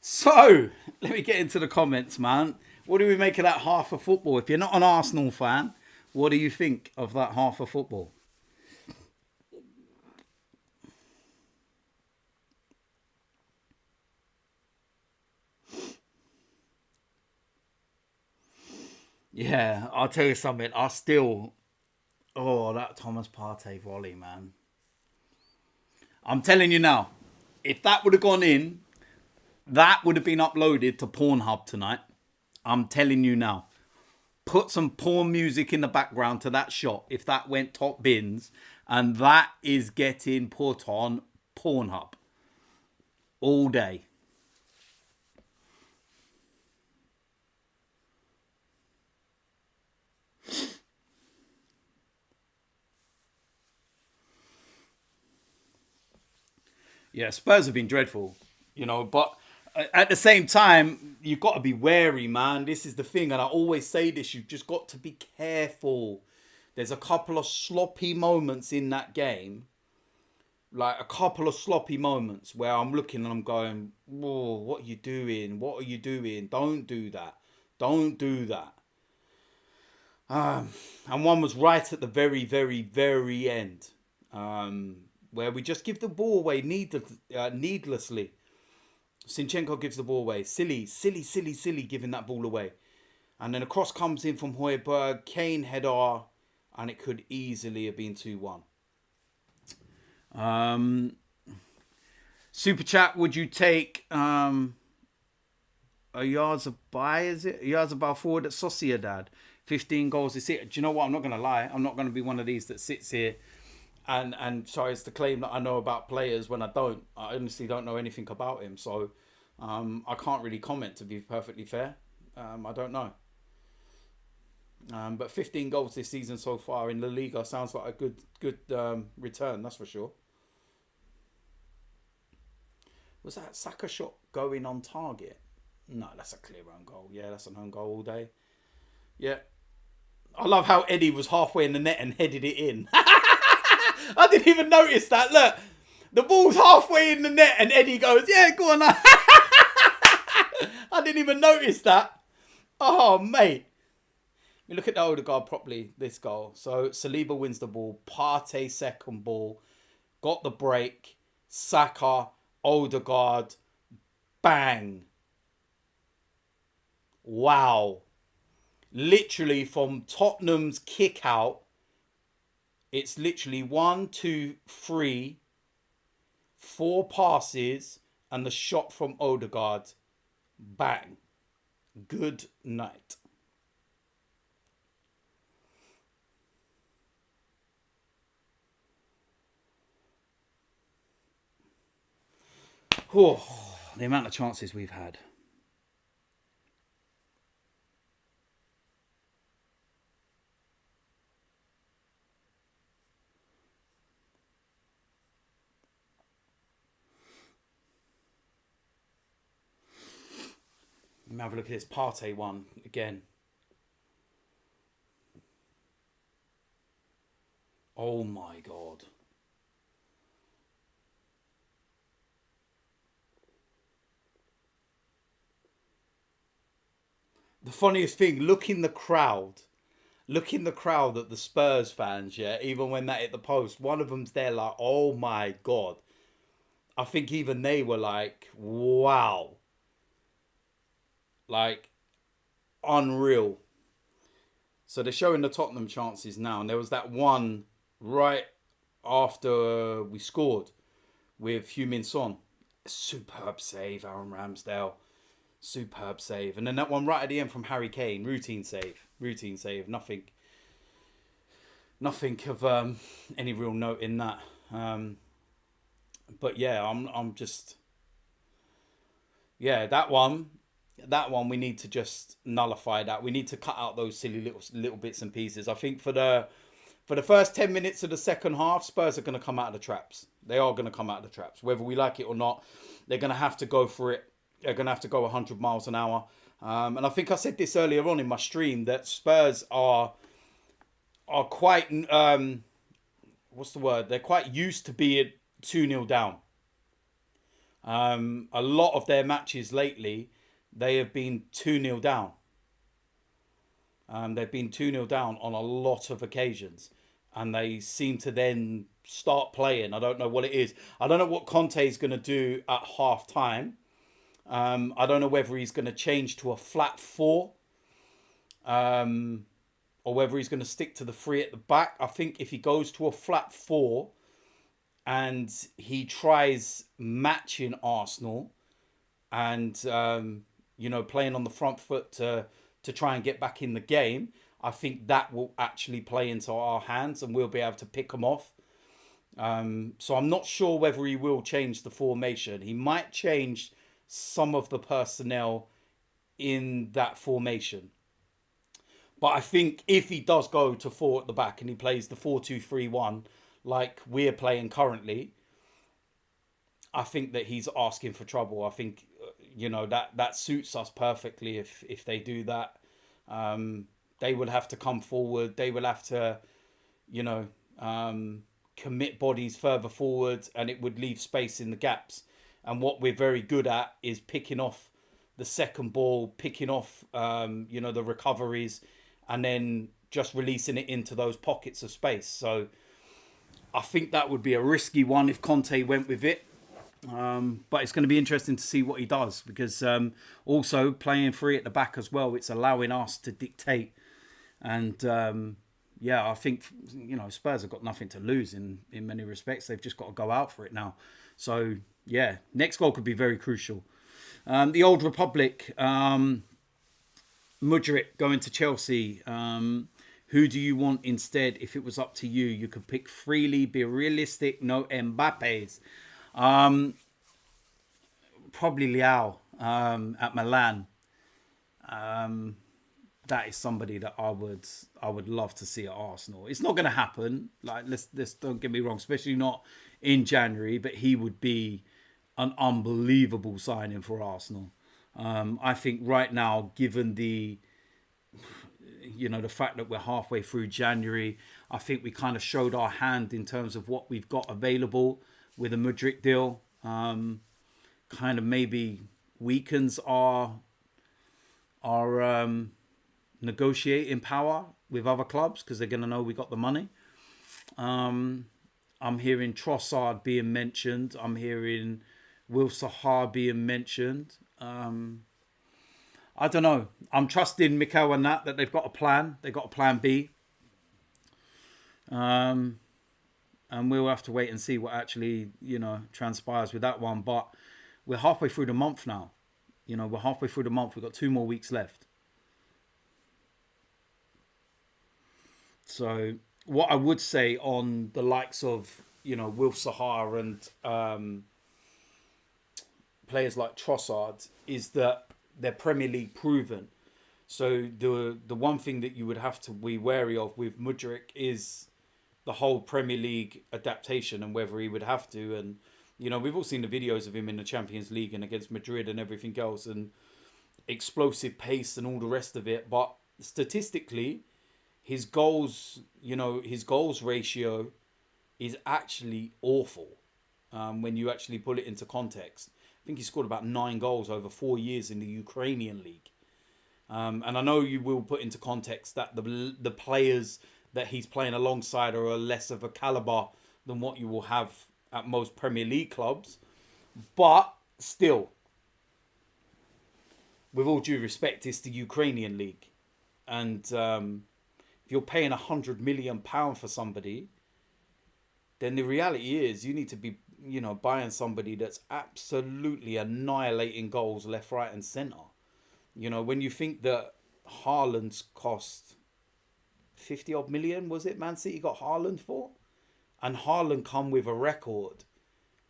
So, let me get into the comments, man. What do we make of that half of football? If you're not an Arsenal fan, what do you think of that half of football? Yeah, I'll tell you something. That Thomas Partey volley, man. I'm telling you now, if that would have gone in, that would have been uploaded to Pornhub tonight. I'm telling you now. Put some porn music in the background to that shot if that went top bins, and that is getting put on Pornhub all day. Yeah, Spurs have been dreadful, but at the same time, you've got to be wary, man. This is the thing, and I always say this, you've just got to be careful. There's a couple of sloppy moments in that game, like a couple of sloppy moments where I'm looking and I'm going, whoa, what are you doing? What are you doing? Don't do that. Don't do that. And one was right at the very, very, very end, where we just give the ball away needlessly. Zinchenko gives the ball away. Silly, giving that ball away. And then a cross comes in from Højbjerg, Kane header, and it could easily have been 2-1. Super chat, would you take a Oyarzabal, is it? Oyarzabal forward at Sociedad. 15 goals this year. Do you know what? I'm not going to lie. I'm not going to be one of these that sits here and tries to claim that I know about players when I don't. I honestly don't know anything about him. So I can't really comment, to be perfectly fair. I don't know. But 15 goals this season so far in La Liga sounds like a good return, that's for sure. Was that Saka shot going on target? No, that's a clear own goal. Yeah, that's an own goal all day. Yeah. I love how Eddie was halfway in the net and headed it in. I didn't even notice that. Look, the ball's halfway in the net and Eddie goes, yeah, go on. I didn't even notice that. Oh, mate. We look at the Odegaard properly, this goal. So Saliba wins the ball. Partey second ball. Got the break. Saka, Odegaard. Bang. Wow. Literally from Tottenham's kick out, it's literally 1, 2, 3, 4 passes and the shot from Odegaard. Bang. Good night. Oh, the amount of chances we've had. Let me have a look at this Partey one again. Oh my God. The funniest thing, look in the crowd at the Spurs fans, yeah, even when that hit the post, one of them's there like, oh my God. I think even they were like, wow. Like, unreal. So they're showing the Tottenham chances now. And there was that one right after we scored with Heung-min Son. Superb save, Aaron Ramsdale. Superb save. And then that one right at the end from Harry Kane. Routine save. Routine save. Nothing of any real note in that. But yeah, I'm just... Yeah, that one we need to just nullify that. We need to cut out those silly little bits and pieces. I think for the first 10 minutes of the second half, Spurs are going to come out of the traps. They are going to come out of the traps. Whether we like it or not, they're going to have to go for it. They're going to have to go 100 miles an hour. And I think I said this earlier on in my stream, that Spurs are quite... what's the word? They're quite used to being 2-0 down. A lot of their matches lately, they have been 2-0 down. They've been 2-0 down on a lot of occasions. And they seem to then start playing. I don't know what it is. I don't know what Conte is going to do at half time. I don't know whether he's going to change to a flat 4. Or whether he's going to stick to the 3 at the back. I think if he goes to a flat 4 and he tries matching Arsenal and, playing on the front foot to try and get back in the game, I think that will actually play into our hands and we'll be able to pick them off. So I'm not sure whether he will change the formation. He might change some of the personnel in that formation. But I think if he does go to 4 at the back and he plays the 4-2-3-1 like we're playing currently, I think that he's asking for trouble. I think, that suits us perfectly if they do that. They would have to come forward. They will have to, commit bodies further forward, and it would leave space in the gaps. And what we're very good at is picking off the second ball, picking off, the recoveries, and then just releasing it into those pockets of space. So I think that would be a risky one if Conte went with it. But it's going to be interesting to see what he does, because also playing 3 at the back as well, it's allowing us to dictate. And I think, Spurs have got nothing to lose in many respects. They've just got to go out for it now. So, yeah, next goal could be very crucial. The Old Republic, Mudryk going to Chelsea. Who do you want instead? If it was up to you, you could pick freely, be realistic, no Mbappe's. Probably Leao at Milan. That is somebody that I would love to see at Arsenal. It's not going to happen. Like, let's don't get me wrong, especially not in January. But he would be an unbelievable signing for Arsenal. I think right now, given the fact that we're halfway through January, I think we kind of showed our hand in terms of what we've got available with a Mudryk deal. Kind of maybe weakens our negotiating power with other clubs, because they're going to know we got the money. I'm hearing Trossard being mentioned. I'm hearing Will Sahar being mentioned. I don't know. I'm trusting Mikel and that they've got a plan. They've got a plan B. And we'll have to wait and see what actually, transpires with that one. But we're halfway through the month now. We're halfway through the month. We've got 2 more weeks left. So what I would say on the likes of, Will Sahar and players like Trossard is that they're Premier League proven. So the one thing that you would have to be wary of with Mudryk is the whole Premier League adaptation and whether he would have to. And, we've all seen the videos of him in the Champions League and against Madrid and everything else, and explosive pace and all the rest of it. But statistically, his goals ratio is actually awful when you actually put it into context. I think he scored about 9 goals over 4 years in the Ukrainian league. And I know you will put into context that the players that he's playing alongside are less of a caliber than what you will have at most Premier League clubs. But still, with all due respect, it's the Ukrainian league. And if you're paying £100 million for somebody, then the reality is you need to be, buying somebody that's absolutely annihilating goals left, right, and centre. When you think that Haaland's cost 50 odd million, was it Man City got Haaland for? And Haaland come with a record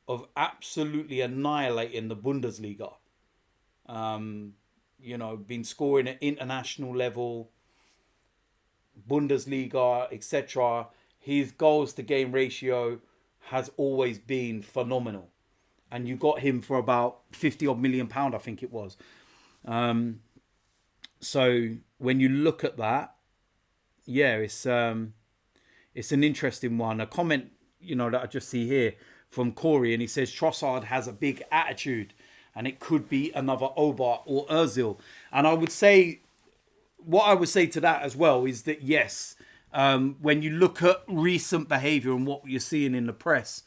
of absolutely annihilating the Bundesliga. Been scoring at international level, Bundesliga, etc. His goals to game ratio has always been phenomenal. And you got him for about 50 odd million pound, I think it was. So when you look at that, yeah, it's an interesting one. A comment, that I just see here from Corey, and he says Trossard has a big attitude, and it could be another Obar or Özil. And what I would say to that as well is that yes, when you look at recent behaviour and what you're seeing in the press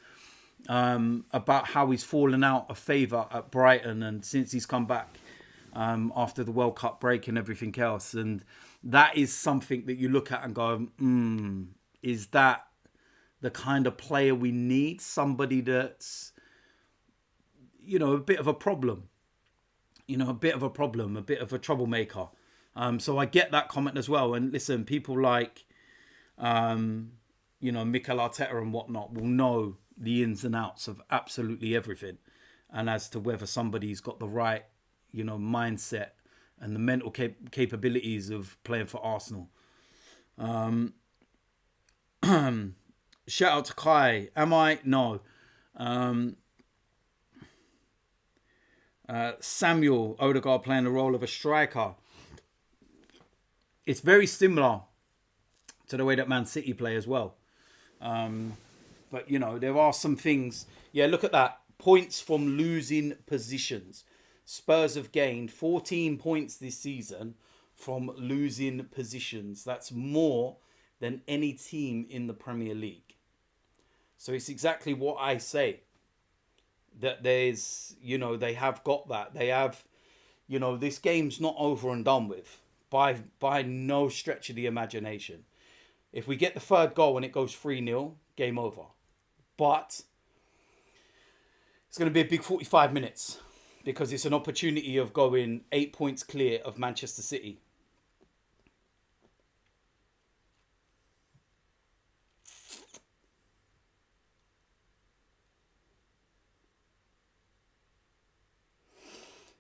about how he's fallen out of favour at Brighton and since he's come back after the World Cup break and everything else, and that is something that you look at and go, is that the kind of player we need? Somebody that's, a bit of a problem, a bit of a troublemaker. So I get that comment as well. And listen, people like, Mikel Arteta and whatnot will know the ins and outs of absolutely everything. And as to whether somebody's got the right, mindset and the mental capabilities of playing for Arsenal. Shout out to Kai. Am I? No. Samuel, Odegaard playing the role of a striker. It's very similar to the way that Man City play as well. But, there are some things. Yeah, look at that. Points from losing positions. Spurs have gained 14 points this season from losing positions. That's more than any team in the Premier League. So it's exactly what I say. That there's, they have got that. They have, this game's not over and done with by no stretch of the imagination. If we get the third goal and it goes 3-0, game over. But it's going to be a big 45 minutes because it's an opportunity of going 8 points clear of Manchester City.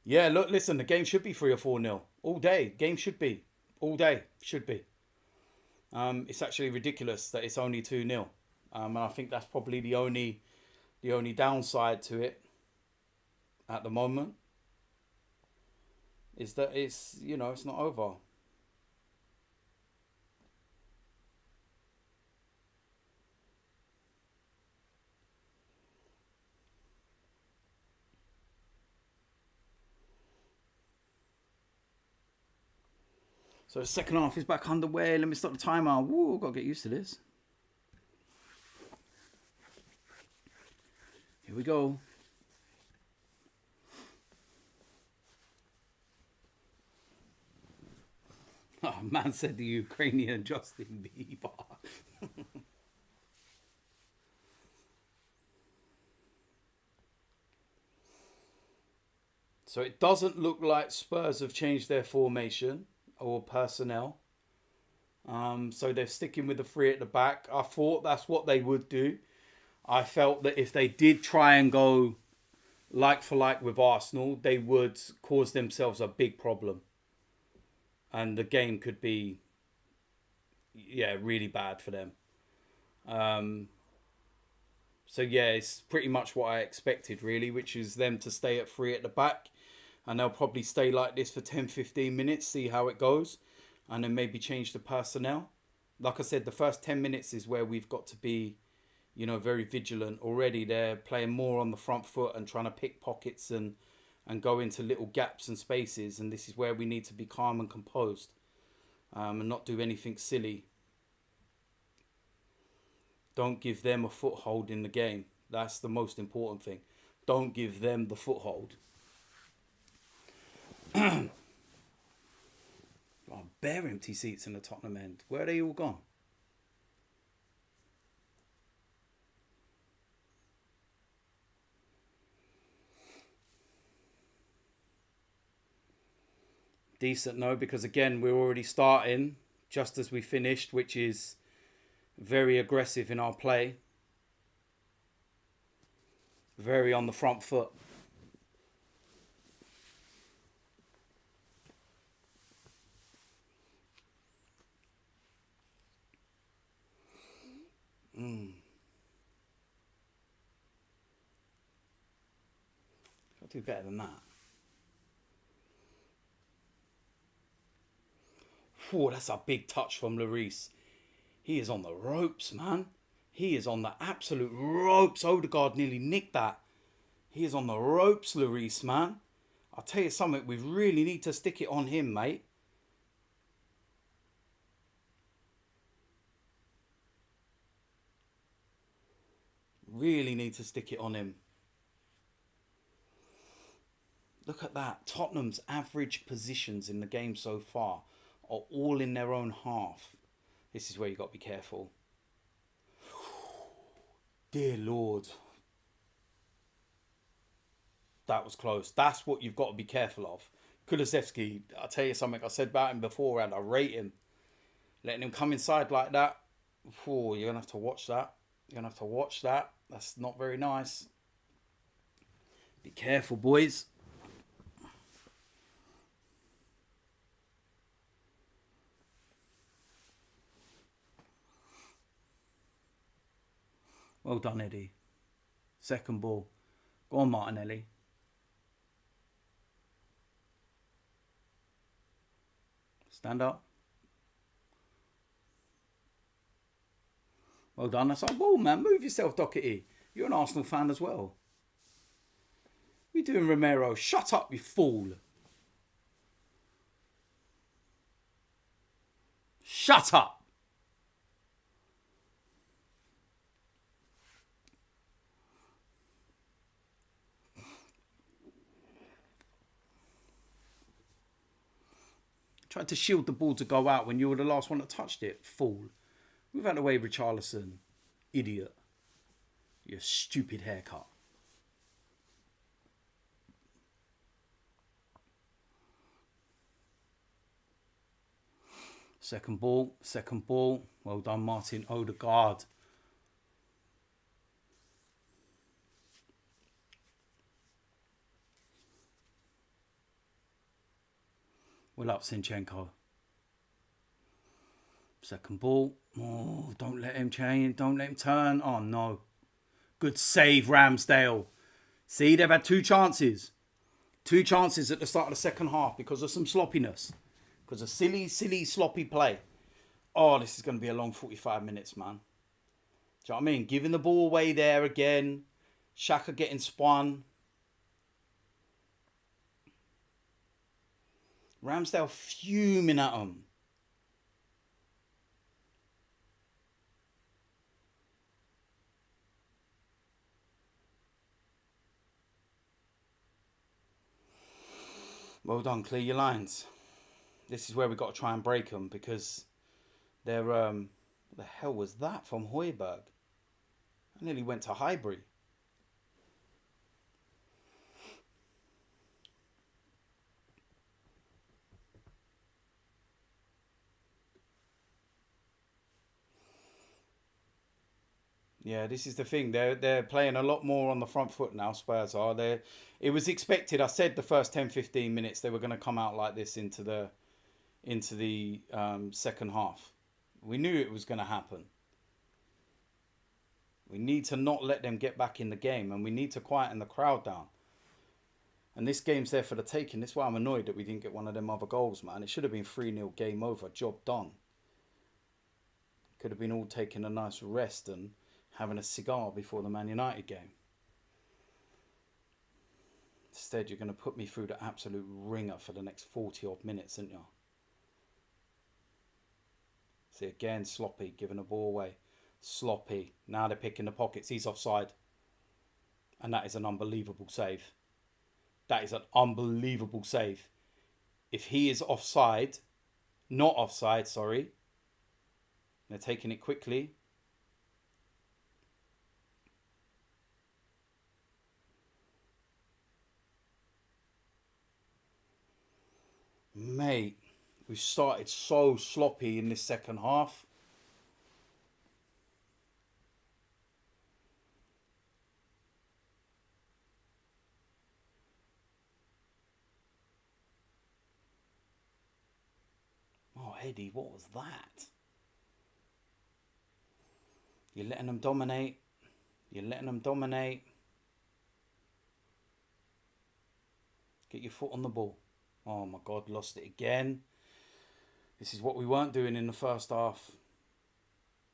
Yeah, look, listen, the game should be 3 or 4-0 all day. Game should be all day. Should be. It's actually ridiculous that it's only 2-0. And I think that's probably the only downside to it at the moment is that it's not over. So the second half is back underway. Let me start the timer. Woo, I've got to get used to this. Here we go. Oh, man said the Ukrainian Justin Bieber. So it doesn't look like Spurs have changed their formation or personnel. So they're sticking with the three at the back. I thought that's what they would do. I felt that if they did try and go like for like with Arsenal, they would cause themselves a big problem. And the game could be, really bad for them. So it's pretty much what I expected, really, which is them to stay at three at the back. And they'll probably stay like this for 10-15 minutes, see how it goes. And then maybe change the personnel. Like I said, the first 10 minutes is where we've got to be, very vigilant. Already they're playing more on the front foot and trying to pick pockets and and go into little gaps and spaces. And this is where we need to be calm and composed, and not do anything silly. Don't give them a foothold in the game. That's the most important thing. Don't give them the foothold. Oh, bare empty seats in the Tottenham end. Where are they all gone? Decent, no, because again, we're already starting just as we finished, which is very aggressive in our play. Very on the front foot. I'll do better than that. Whoa, that's a big touch from Lloris. He is on the ropes, man. He is on the absolute ropes. Odegaard nearly nicked that. He is on the ropes, Lloris, man. I'll tell you something. We really need to stick it on him, mate. Really need to stick it on him. Look at that. Tottenham's average positions in the game so far are all in their own half. This is where you've got to be careful. Dear Lord. That was close. That's what you've got to be careful of. Kulusevski, I'll tell you something I said about him before, and I rate him. Letting him come inside like that, you're going to have to watch that. You're going to have to watch that. That's not very nice. Be careful, boys. Well done, Eddie. Second ball. Go on, Martinelli. Stand up. Well done. That's our ball, man. Move yourself, Doherty. You're an Arsenal fan as well. What are you doing, Romero? Shut up, you fool. Shut up. Tried to shield the ball to go out when you were the last one that touched it. Fool. Move out the way, Richarlison. Idiot. Your stupid haircut. Second ball. Second ball. Well done, Martin Odegaard. Well up, Zinchenko. Second ball. Oh, don't let him change. Don't let him turn. Oh, no. Good save, Ramsdale. See, they've had two chances. Two chances at the start of the second half because of some sloppiness. Because of silly, sloppy play. Oh, this is going to be a long 45 minutes, man. Do you know what I mean? Giving the ball away there again. Xhaka getting spun. Ramsdale fuming at him. Well done, clear your lines. This is where we've got to try and break them because they're... what the hell was that from Højbjerg? I nearly went to Highbury. Yeah, this is the thing. They're playing a lot more on the front foot now, Spurs are. It was expected. I said the first 10-15 minutes they were going to come out like this into the second half. We knew it was going to happen. We need to not let them get back in the game, and we need to quieten the crowd down. And this game's there for the taking. That's why I'm annoyed that we didn't get one of them other goals, man. It should have been 3-0, game over, job done. Could have been all taking a nice rest and having a cigar before the Man United game. Instead, you're going to put me through the absolute ringer for the next 40 odd minutes, aren't you? See, again, sloppy, giving the ball away. Sloppy. Now they're picking the pockets. He's offside. And that is an unbelievable save. That is an unbelievable save. If he is offside, not offside, sorry. They're taking it quickly. Mate, we started so sloppy in this second half. Oh, Eddie, what was that? You're letting them dominate. You're letting them dominate. Get your foot on the ball. Oh my God, lost it again. This is what we weren't doing in the first half.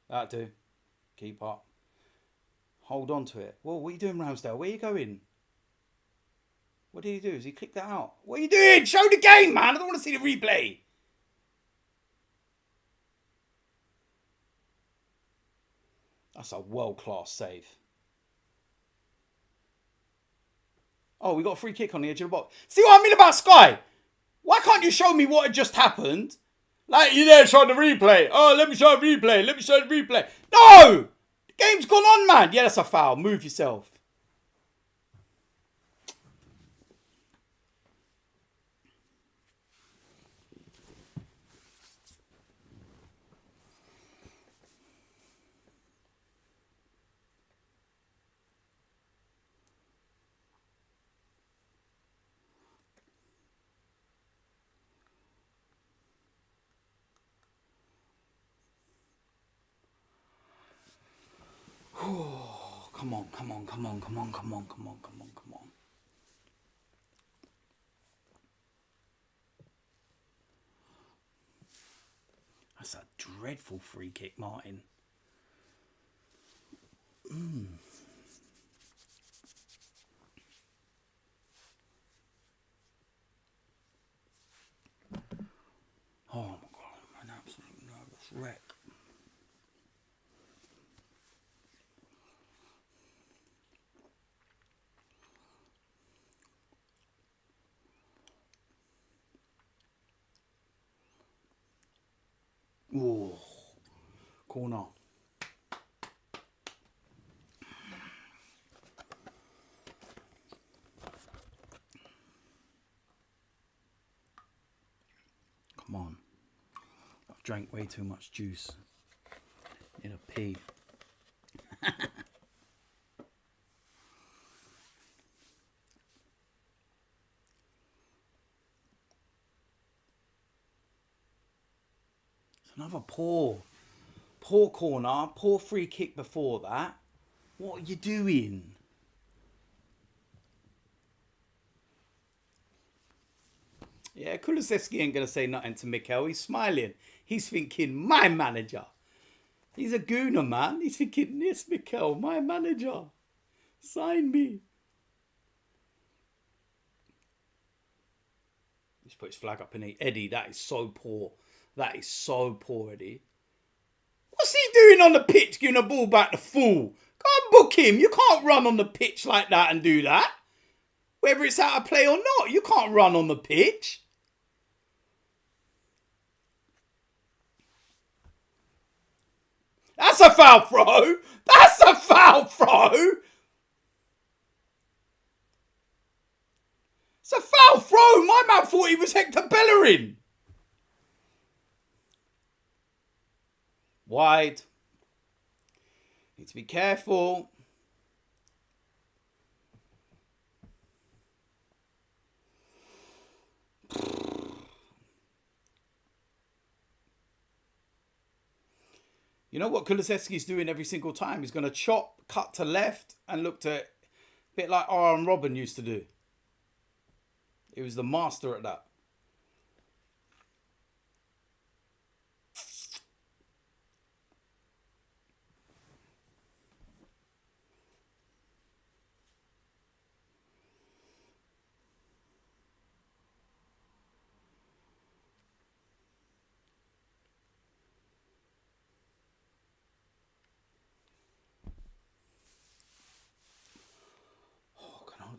That do. Keep up. Hold on to it. Whoa, what are you doing, Ramsdale? Where are you going? What did he do? Has he clicked that out? What are you doing? Show the game, man. I don't want to see the replay. That's a world-class save. Oh, we got a free kick on the edge of the box. See what I mean about Sky? Why can't you show me what had just happened? Like, you there showing the replay. Oh, let me show the replay. Let me show the replay. No! The game's gone on, man. Yeah, that's a foul. Move yourself. Come on, come on, come on, come on, come on, come on, come on, come on. That's a dreadful free kick, Martin. Oh my God, I'm an absolute nervous wreck. Ooh, corner. Come on. I've drank way too much juice. Need a pee. Another poor corner, poor free kick before that. What are you doing? Yeah, Kulusevski ain't going to say nothing to Mikel. He's smiling. He's thinking, my manager. He's a gooner, man. He's thinking, yes, Mikel, my manager. Sign me. He's put his flag up in it. Eddie, that is so poor. That is so poor, Eddie. What's he doing on the pitch giving the ball back to fool? Go and book him. You can't run on the pitch like that and do that. Whether it's out of play or not, you can't run on the pitch. That's a foul throw. That's a foul throw. It's a foul throw. My man thought he was Hector Bellerin. Wide. Need to be careful. You know what Kulusevski's doing every single time? He's going to chop, cut to left, and look to a bit like Aaron Robben used to do. He was the master at that.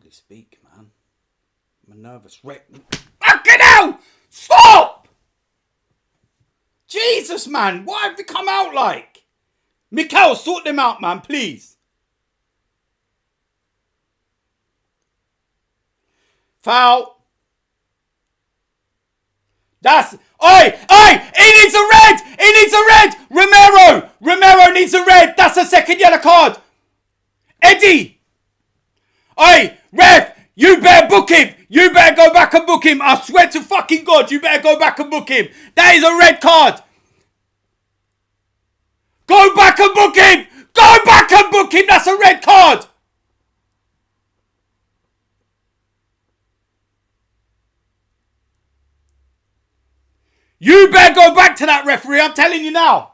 hardly speak, man. I'm a nervous wreck. Fucking hell! Stop! Jesus, man. What have they come out like? Mikhail, sort them out, man, please. Foul. That's... Oi! Oi! He needs a red! He needs a red! Romero needs a red! That's a second yellow card! Eddie! Oi! Ref! You better book him! You better go back and book him! I swear to fucking God, you better go back and book him! That is a red card! Go back and book him! Go back and book him! That's a red card! You better go back to that referee, I'm telling you now.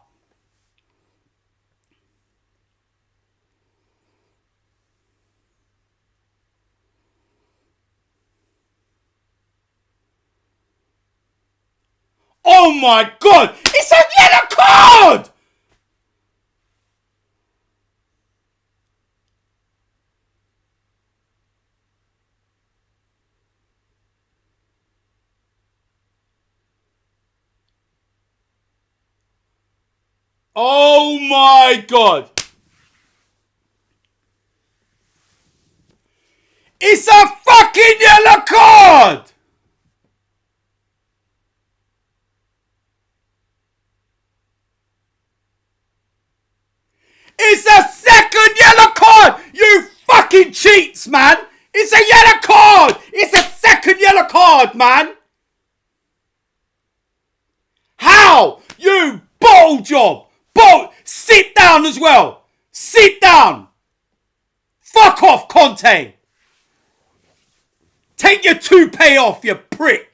Oh my God! It's a yellow card! Oh my God! It's a fucking yellow card! It's a second yellow card! You fucking cheats, man! It's a yellow card! It's a second yellow card, man! How? You bottle job! Sit down as well! Sit down! Fuck off, Conte! Take your toupee off, you prick!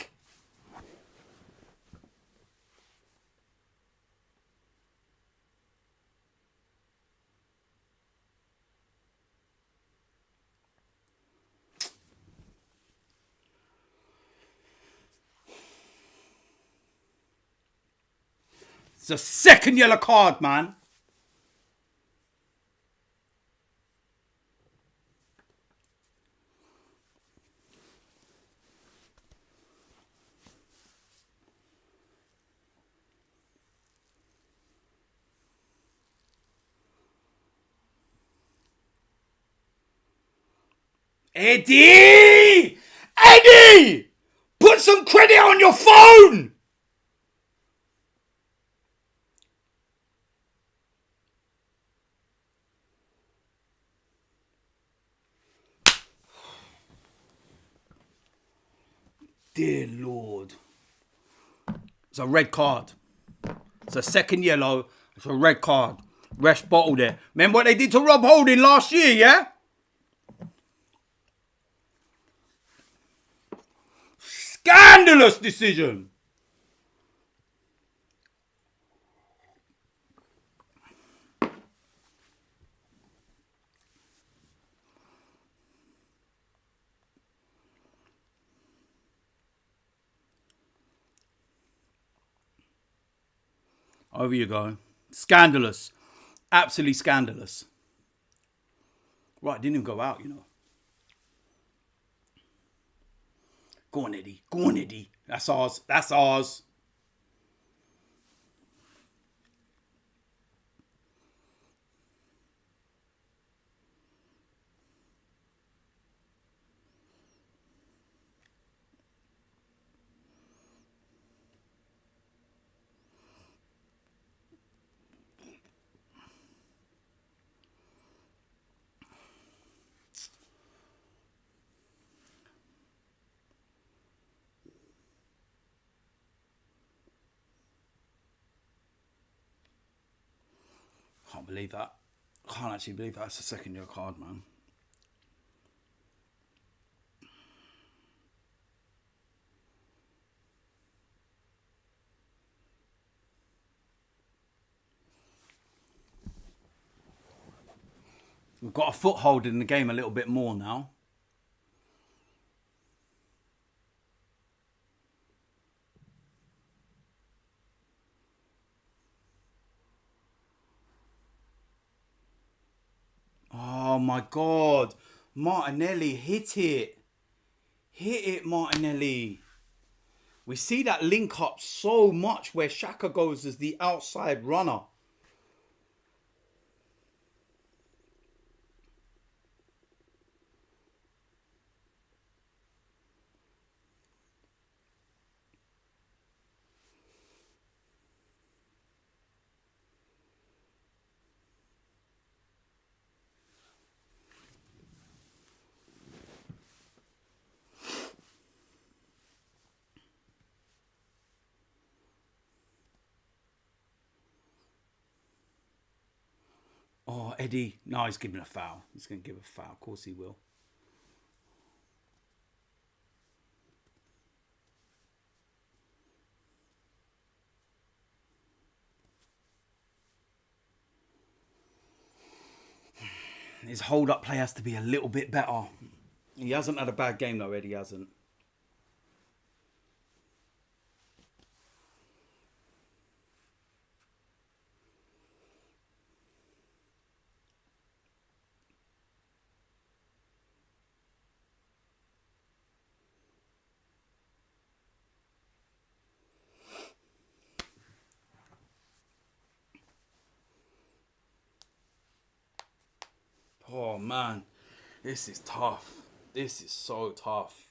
It's a second yellow card, man. Eddie! Eddie! Put some credit on your phone! Dear Lord. It's a red card. It's a second yellow. It's a red card. Ref bottled it. Remember what they did to Rob Holding last year, yeah? Scandalous decision. Over you go. Scandalous. Absolutely scandalous. Right, didn't even go out, you know. Go on, Eddie. Go on, Eddie. That's ours. That's ours. Can't believe that. Can't actually believe that's a second year card, man. We've got a foothold in the game a little bit more now. Oh my God. Martinelli, hit it. Hit it, Martinelli. We see that link up so much where Xhaka goes as the outside runner. Oh, Eddie. No, he's giving a foul. He's going to give a foul. Of course he will. His hold-up play has to be a little bit better. He hasn't had a bad game though, Eddie hasn't. Oh, man. This is tough. This is so tough.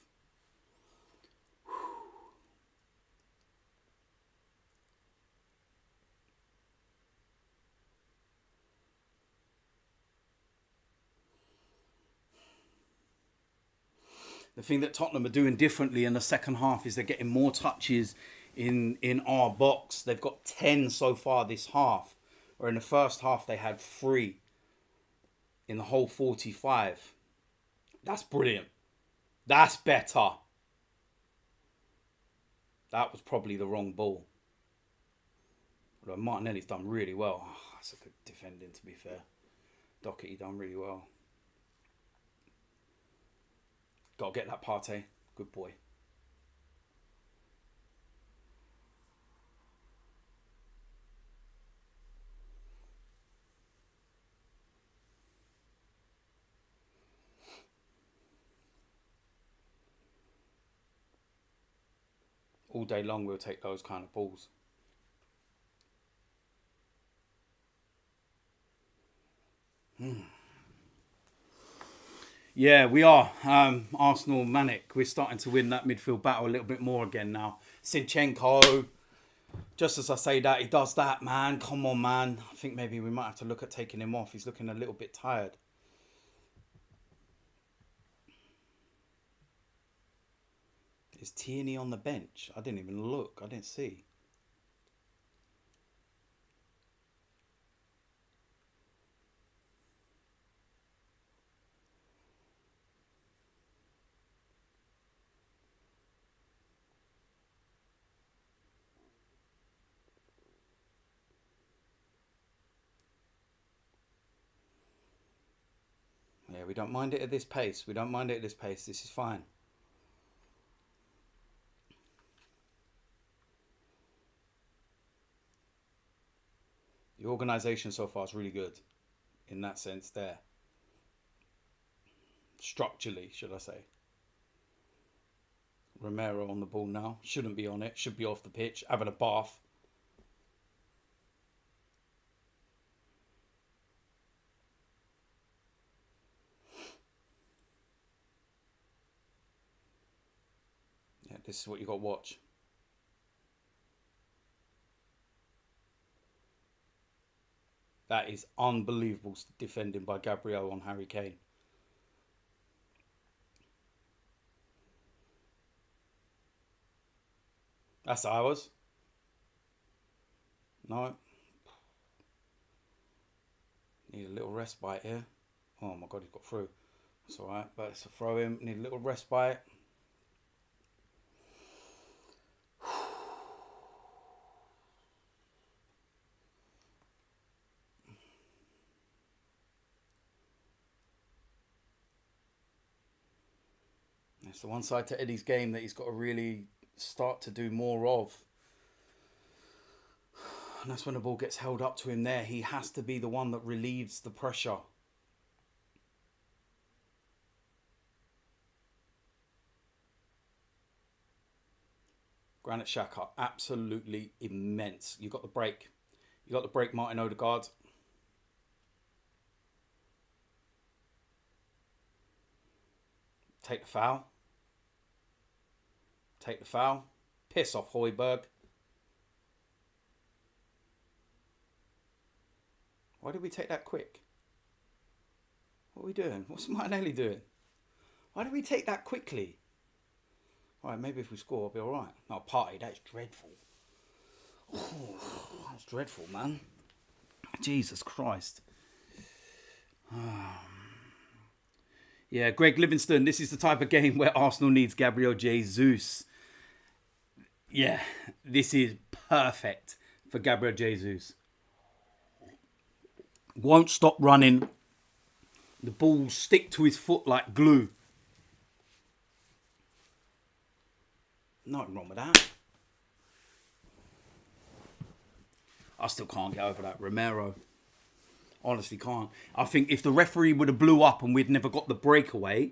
The thing that Tottenham are doing differently in the second half is they're getting more touches in our box. They've got 10 so far this half. Or in the first half they had 3 in the whole 45. That's brilliant. That's better. That was probably the wrong ball. Although Martinelli's done really well. Oh, that's a good defending, to be fair. Doherty done really well. Got to get that partey. Good boy. All day long we'll take those kind of balls. Yeah, we are. Arsenal manic. We're starting to win that midfield battle a little bit more again now. Zinchenko. Just as I say that, he does that, man. Come on, man. I think maybe we might have to look at taking him off. He's looking a little bit tired. Is Tierney on the bench? I didn't even look. I didn't see. Yeah, we don't mind it at this pace. We don't mind it at this pace. This is fine. The organisation so far is really good in that sense there. Structurally, should I say. Romero on the ball now. Shouldn't be on it. Should be off the pitch. Having a bath. Yeah, this is what you got to watch. That is unbelievable defending by Gabriel on Harry Kane. That's ours. No. Need a little respite here. Oh my god, he's got through. That's alright, but it's a throw in. Need a little respite. It's the one side to Eddie's game that he's got to really start to do more of. And that's when the ball gets held up to him there. He has to be the one that relieves the pressure. Granit Xhaka, absolutely immense. You got the break. You got the break, Martin Odegaard. Take the foul. Take the foul. Piss off, Højbjerg. Why did we take that quick? What are we doing? What's Martinelli doing? Why did we take that quickly? Alright, maybe if we score, I'll be alright. No, partey, that's dreadful. Oh, that's dreadful, man. Jesus Christ. Yeah, Greg Livingston, this is the type of game where Arsenal needs Gabriel Jesus. Yeah, this is perfect for Gabriel Jesus. Won't stop running. The balls stick to his foot like glue. Nothing wrong with that. I still can't get over that. Romero. Honestly can't. I think if the referee would have blew up and we'd never got the breakaway,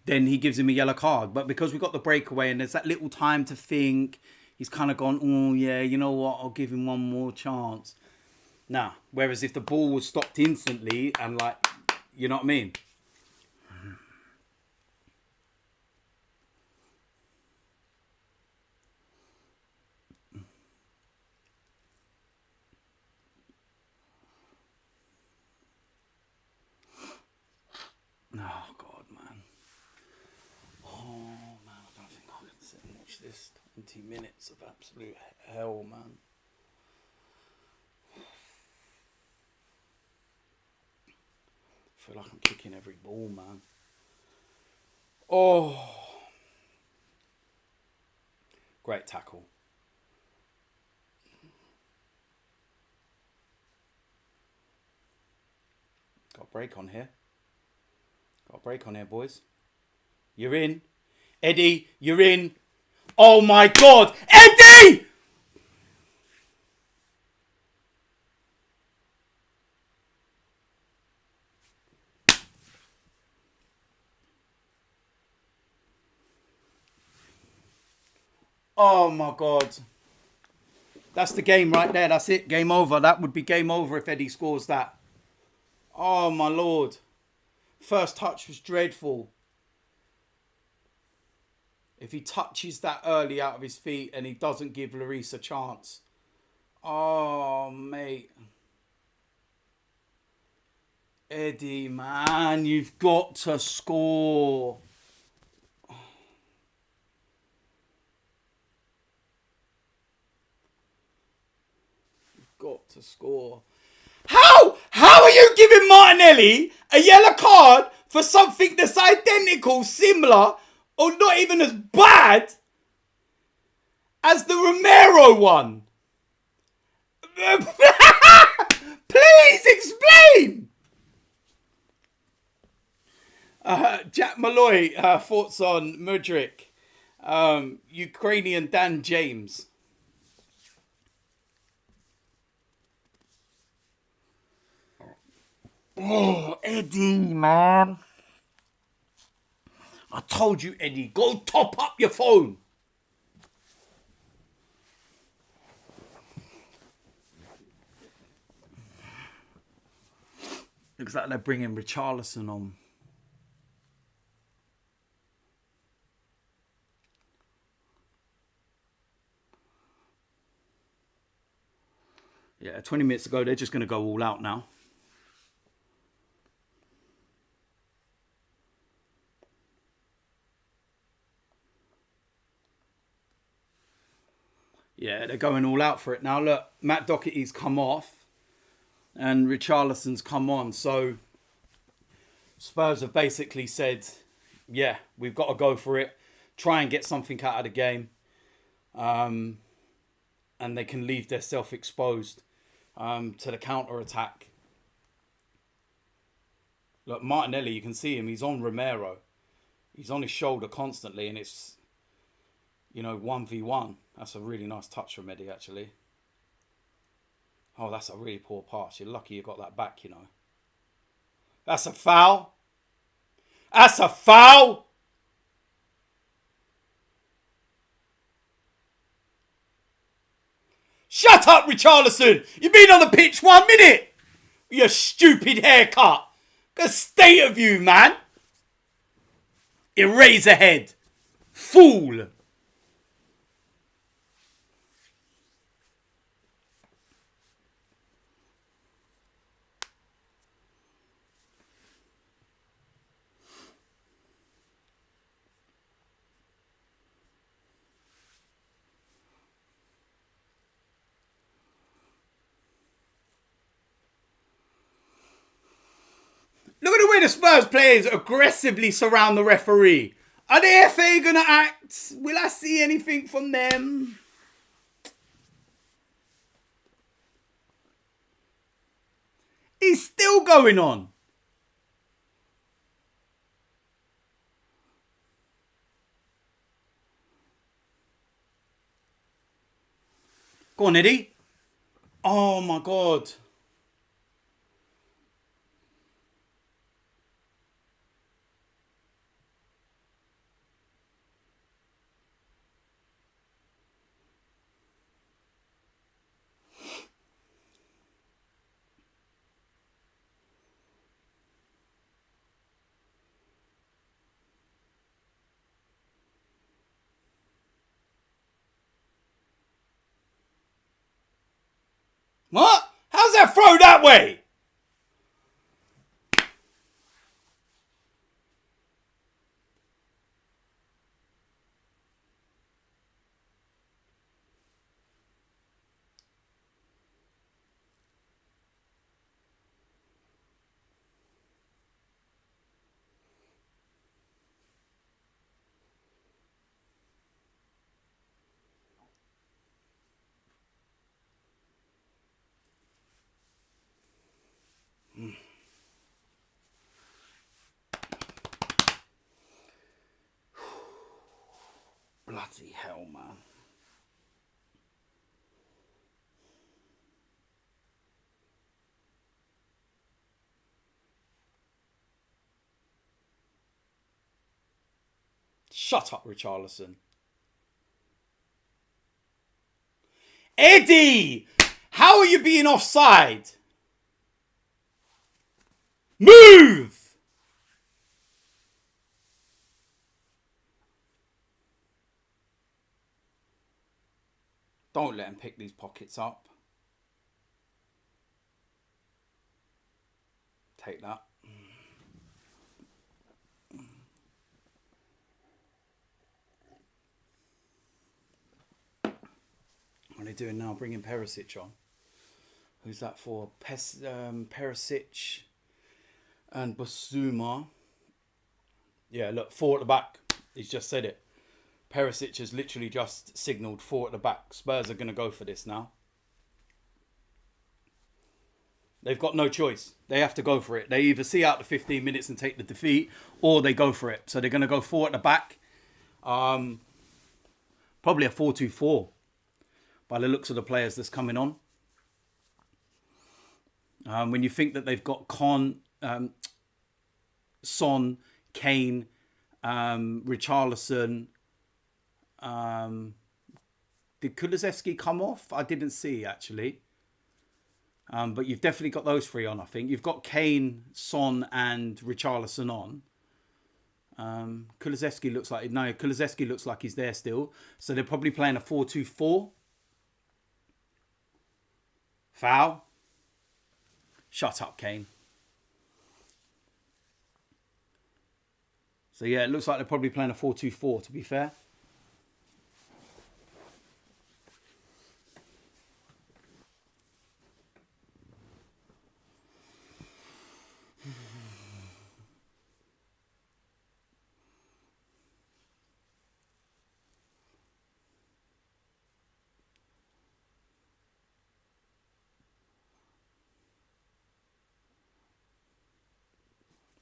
then he gives him a yellow card. But because we got the breakaway and there's that little time to think, he's kind of gone, oh yeah, you know what, I'll give him one more chance. Nah. Whereas if the ball was stopped instantly and like, you know what I mean? Oh, God, man. Oh, man, I don't think I can sit and watch this 20 minutes of absolute hell, man. I feel like I'm kicking every ball, man. Oh. Great tackle. Got a break on here. Got a break on here, boys. You're in. Eddie, you're in. Oh, my God. Eddie! Oh, my God. That's the game right there. That's it. Game over. That would be game over if Eddie scores that. Oh, my Lord. First touch was dreadful. If he touches that early out of his feet and he doesn't give Lloris a chance. Oh, mate. Eddie, man, you've got to score. You've got to score. How? How are you giving Martinelli a yellow card for something that's identical, similar, or not even as bad as the Romero one? Please explain. Jack Malloy, thoughts on Mudryk, Ukrainian Dan James. Oh, Eddie, man. I told you, Eddie, go top up your phone. Looks like they're bringing Richarlison on. Yeah, 20 minutes ago, they're just going to go all out now. Yeah, they're going all out for it now. Look, Matt Doherty's come off and Richarlison's come on. So Spurs have basically said, yeah, we've got to go for it. Try and get something out of the game. And they can leave themselves exposed to the counter-attack. Look, Martinelli, you can see him. He's on Romero. He's on his shoulder constantly, and it's, 1v1. That's a really nice touch from Eddie, actually. Oh, that's a really poor pass. You're lucky you got that back, That's a foul. That's a foul. Shut up, Richarlison. You've been on the pitch 1 minute. Your stupid haircut. The state of you, man. Eraserhead. Fool. Look at the way the Spurs players aggressively surround the referee. Are the FA going to act? Will I see anything from them? It's still going on. Go on, Eddie. Oh, my God. What? How's that throw that way? Bloody hell, man. Shut up, Richarlison. Eddie! How are you being offside? Move! Don't let him pick these pockets up. Take that. What are they doing now? Bringing Perisic on. Who's that for? Perisic and Basuma. Yeah, look, 4 at the back. He's just said it. Perisic has literally just signalled 4 at the back. Spurs are going to go for this now. They've got no choice. They have to go for it. They either see out the 15 minutes and take the defeat, or they go for it. So they're going to go 4 at the back. Probably a 4-2-4 by the looks of the players that's coming on. When you think that they've got Son, Kane, Richarlison. Did Kulusevski come off? I didn't see, actually. But you've definitely got those 3 on, I think. You've got Kane, Son, and Richarlison on. Kulusevski looks like... No, Kulusevski looks like he's there still. So they're probably playing a 4-2-4. Foul. Shut up, Kane. So yeah, it looks like they're probably playing a 4-2-4, to be fair.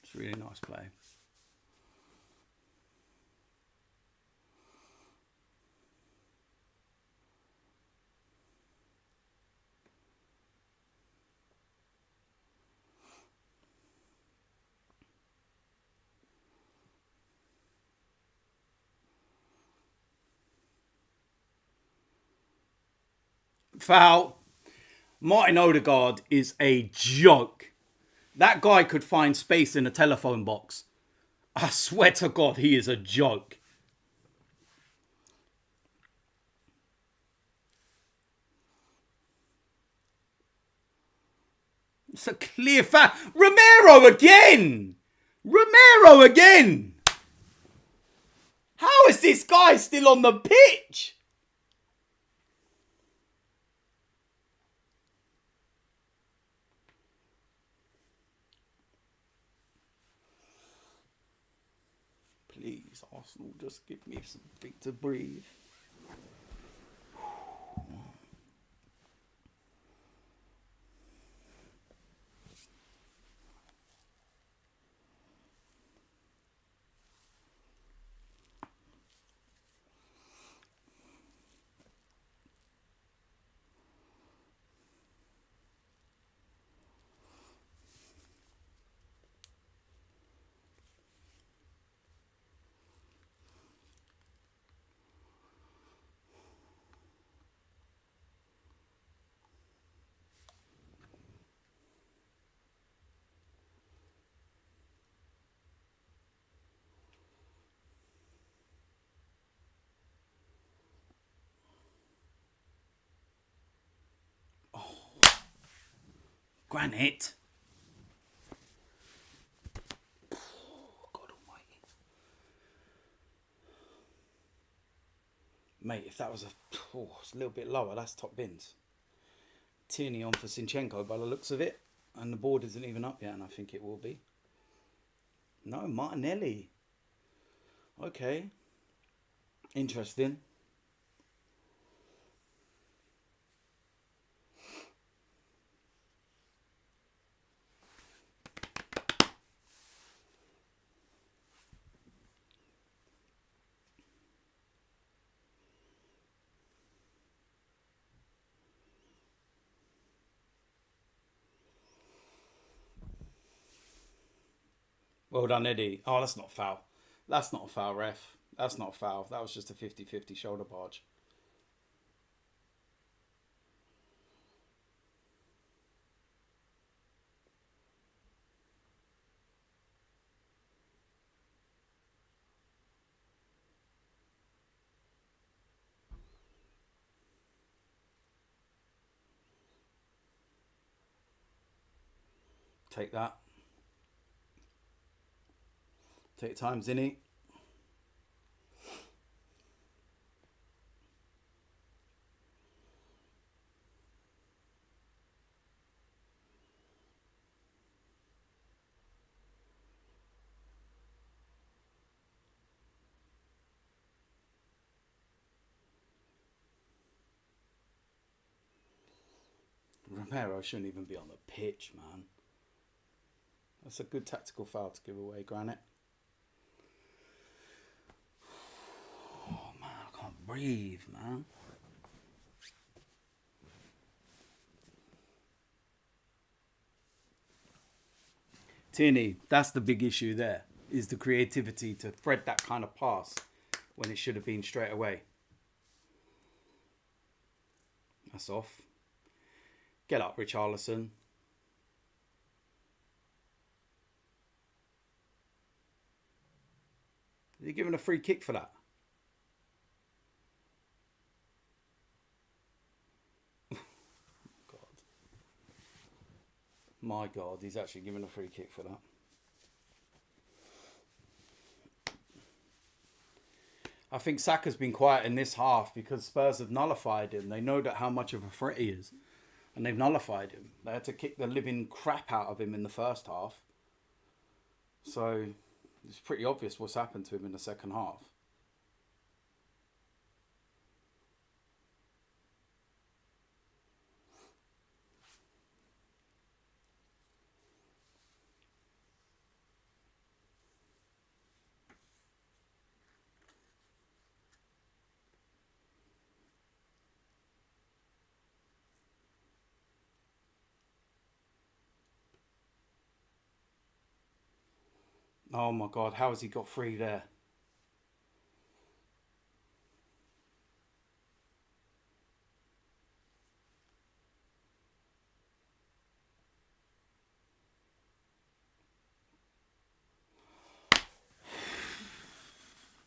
It's a really nice play. foul. Martin Odegaard is a joke. That guy could find space in a telephone box. I swear to God, he is a joke. It's a clear foul. Romero again! Romero again! How is this guy still on the pitch? Please, Arsenal, just give me something to breathe. Granite. God almighty. Mate, if that was it's a little bit lower, that's top bins. Tierney on for Zinchenko by the looks of it. And the board isn't even up yet, and I think it will be. No, Martinelli. Okay. Interesting. Well done, Eddie. Oh, that's not a foul. That's not a foul, ref. That's not a foul. That was just a 50-50 shoulder barge. Take that. Take time, Zinny. Romero shouldn't even be on the pitch, man. That's a good tactical foul to give away, Granite. Oh, man, I can't breathe, man. Tierney, that's the big issue there, is the creativity to thread that kind of pass when it should have been straight away. That's off. Get up, Richarlison. Is he given a free kick for that? God. My God, he's actually given a free kick for that. I think Saka's been quiet in this half because Spurs have nullified him. They know that how much of a threat he is. And they've nullified him. They had to kick the living crap out of him in the first half. So it's pretty obvious what's happened to him in the second half. Oh my God, how has he got free there?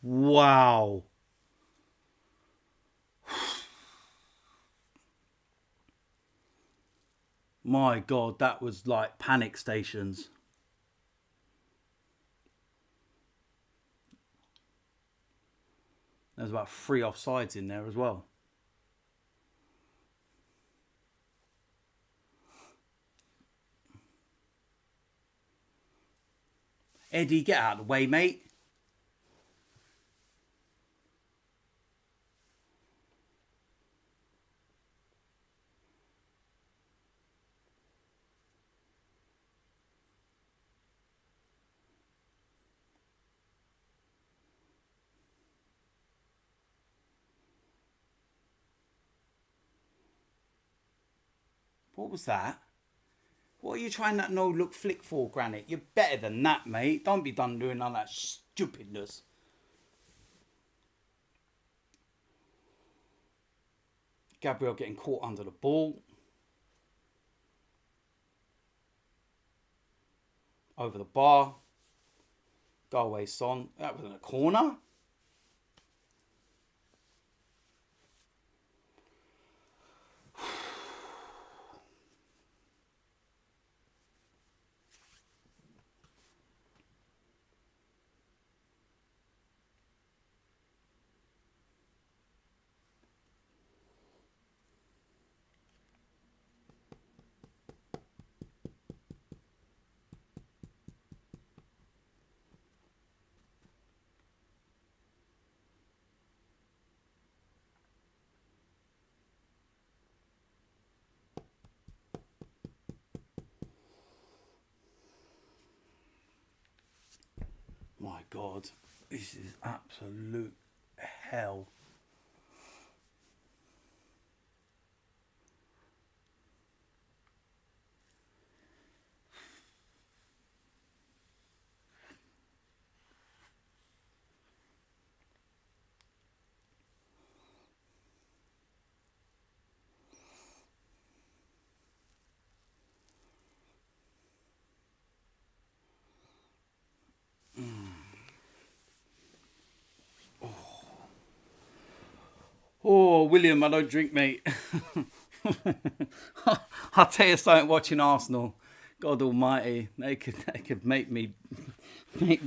Wow. My God, that was like panic stations. There's about 3 offsides in there as well. Eddie, get out of the way, mate. What was that? What are you trying that no-look flick for, Granite? You're better than that, mate. Don't be done doing all that stupidness. Gabriel getting caught under the ball. Over the bar. Go away, Son. That was in a corner. My God, this is absolute hell. Oh, William, I don't drink, mate. I'll tell you something. Watching Arsenal, God Almighty, they could make me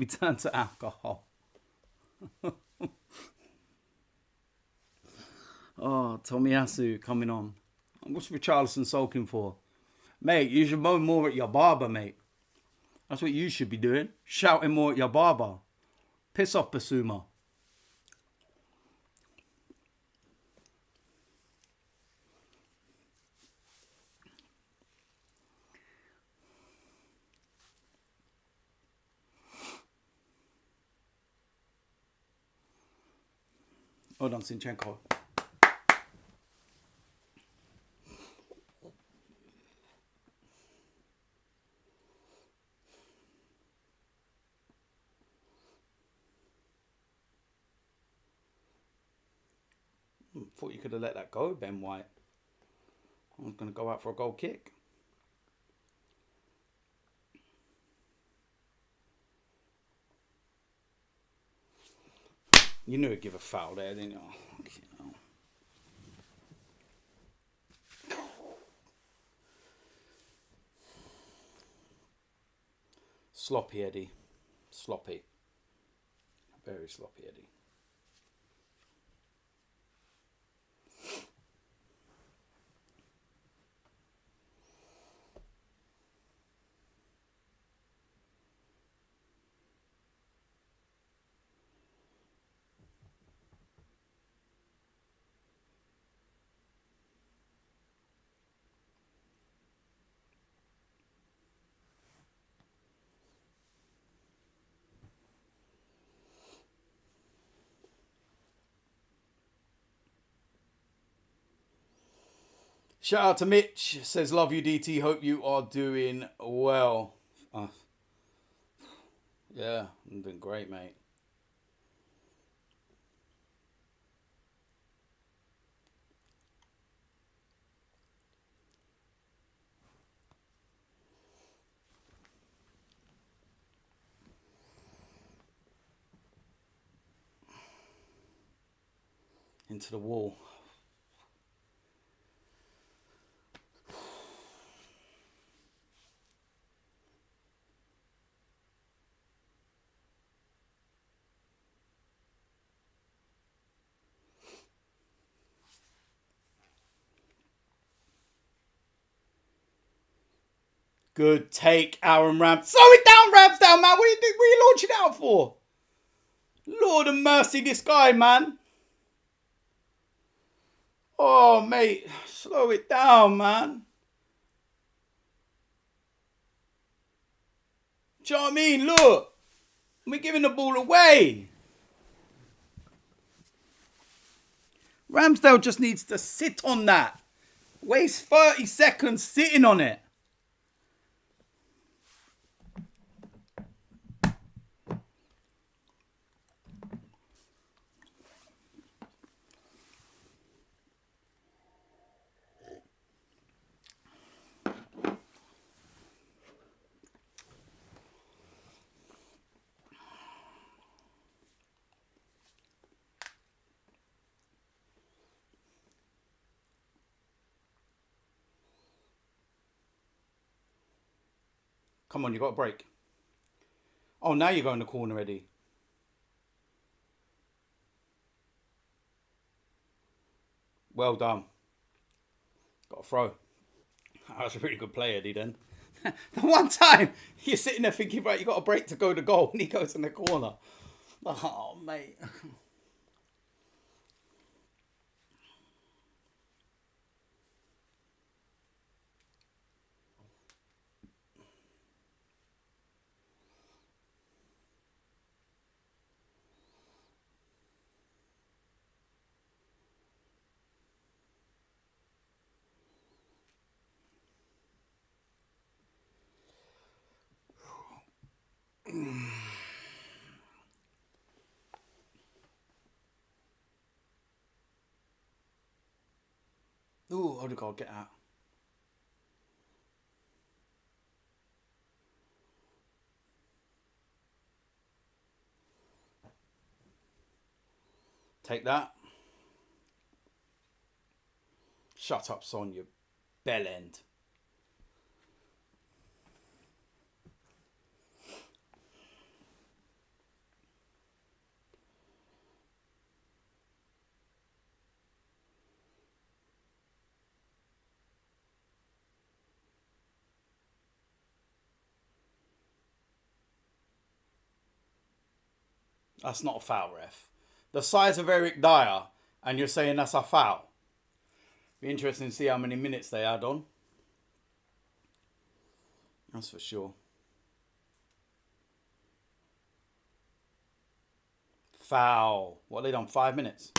turn to alcohol. Oh, Tomiyasu coming on. What's Richarlison sulking for, mate? You should moan more at your barber, mate. That's what you should be doing. Shouting more at your barber. Piss off, Basuma. Hold on, Zinchenko. Thought you could have let that go, Ben White. I was going to go out for a goal kick. You knew it'd give a foul there, didn't you? Oh, sloppy, Eddie. Sloppy. Very sloppy, Eddie. Shout out to Mitch. Says, love you, DT. Hope you are doing well. Yeah, I'm doing great, mate. Into the wall. Good take, Aaron Ram. Slow it down, Ramsdale, man. What are you launching it out for? Lord of mercy, this guy, man. Oh, mate. Slow it down, man. Do you know what I mean? Look. We're giving the ball away. Ramsdale just needs to sit on that. Waste 30 seconds sitting on it. Come on, you got a break. Oh, now you're going to corner already. Well done. Got a throw. That was a really good play, Eddie, then. The one time you're sitting there thinking, right, you got a break to go to goal, and he goes in the corner. Oh, mate. Ooh, Odegaard, get out. Take that. Shut up, Son, you bell end. That's not a foul, ref. The size of Eric Dyer, and you're saying that's a foul. Be interesting to see how many minutes they add on. That's for sure. Foul. What have they done? 5 minutes.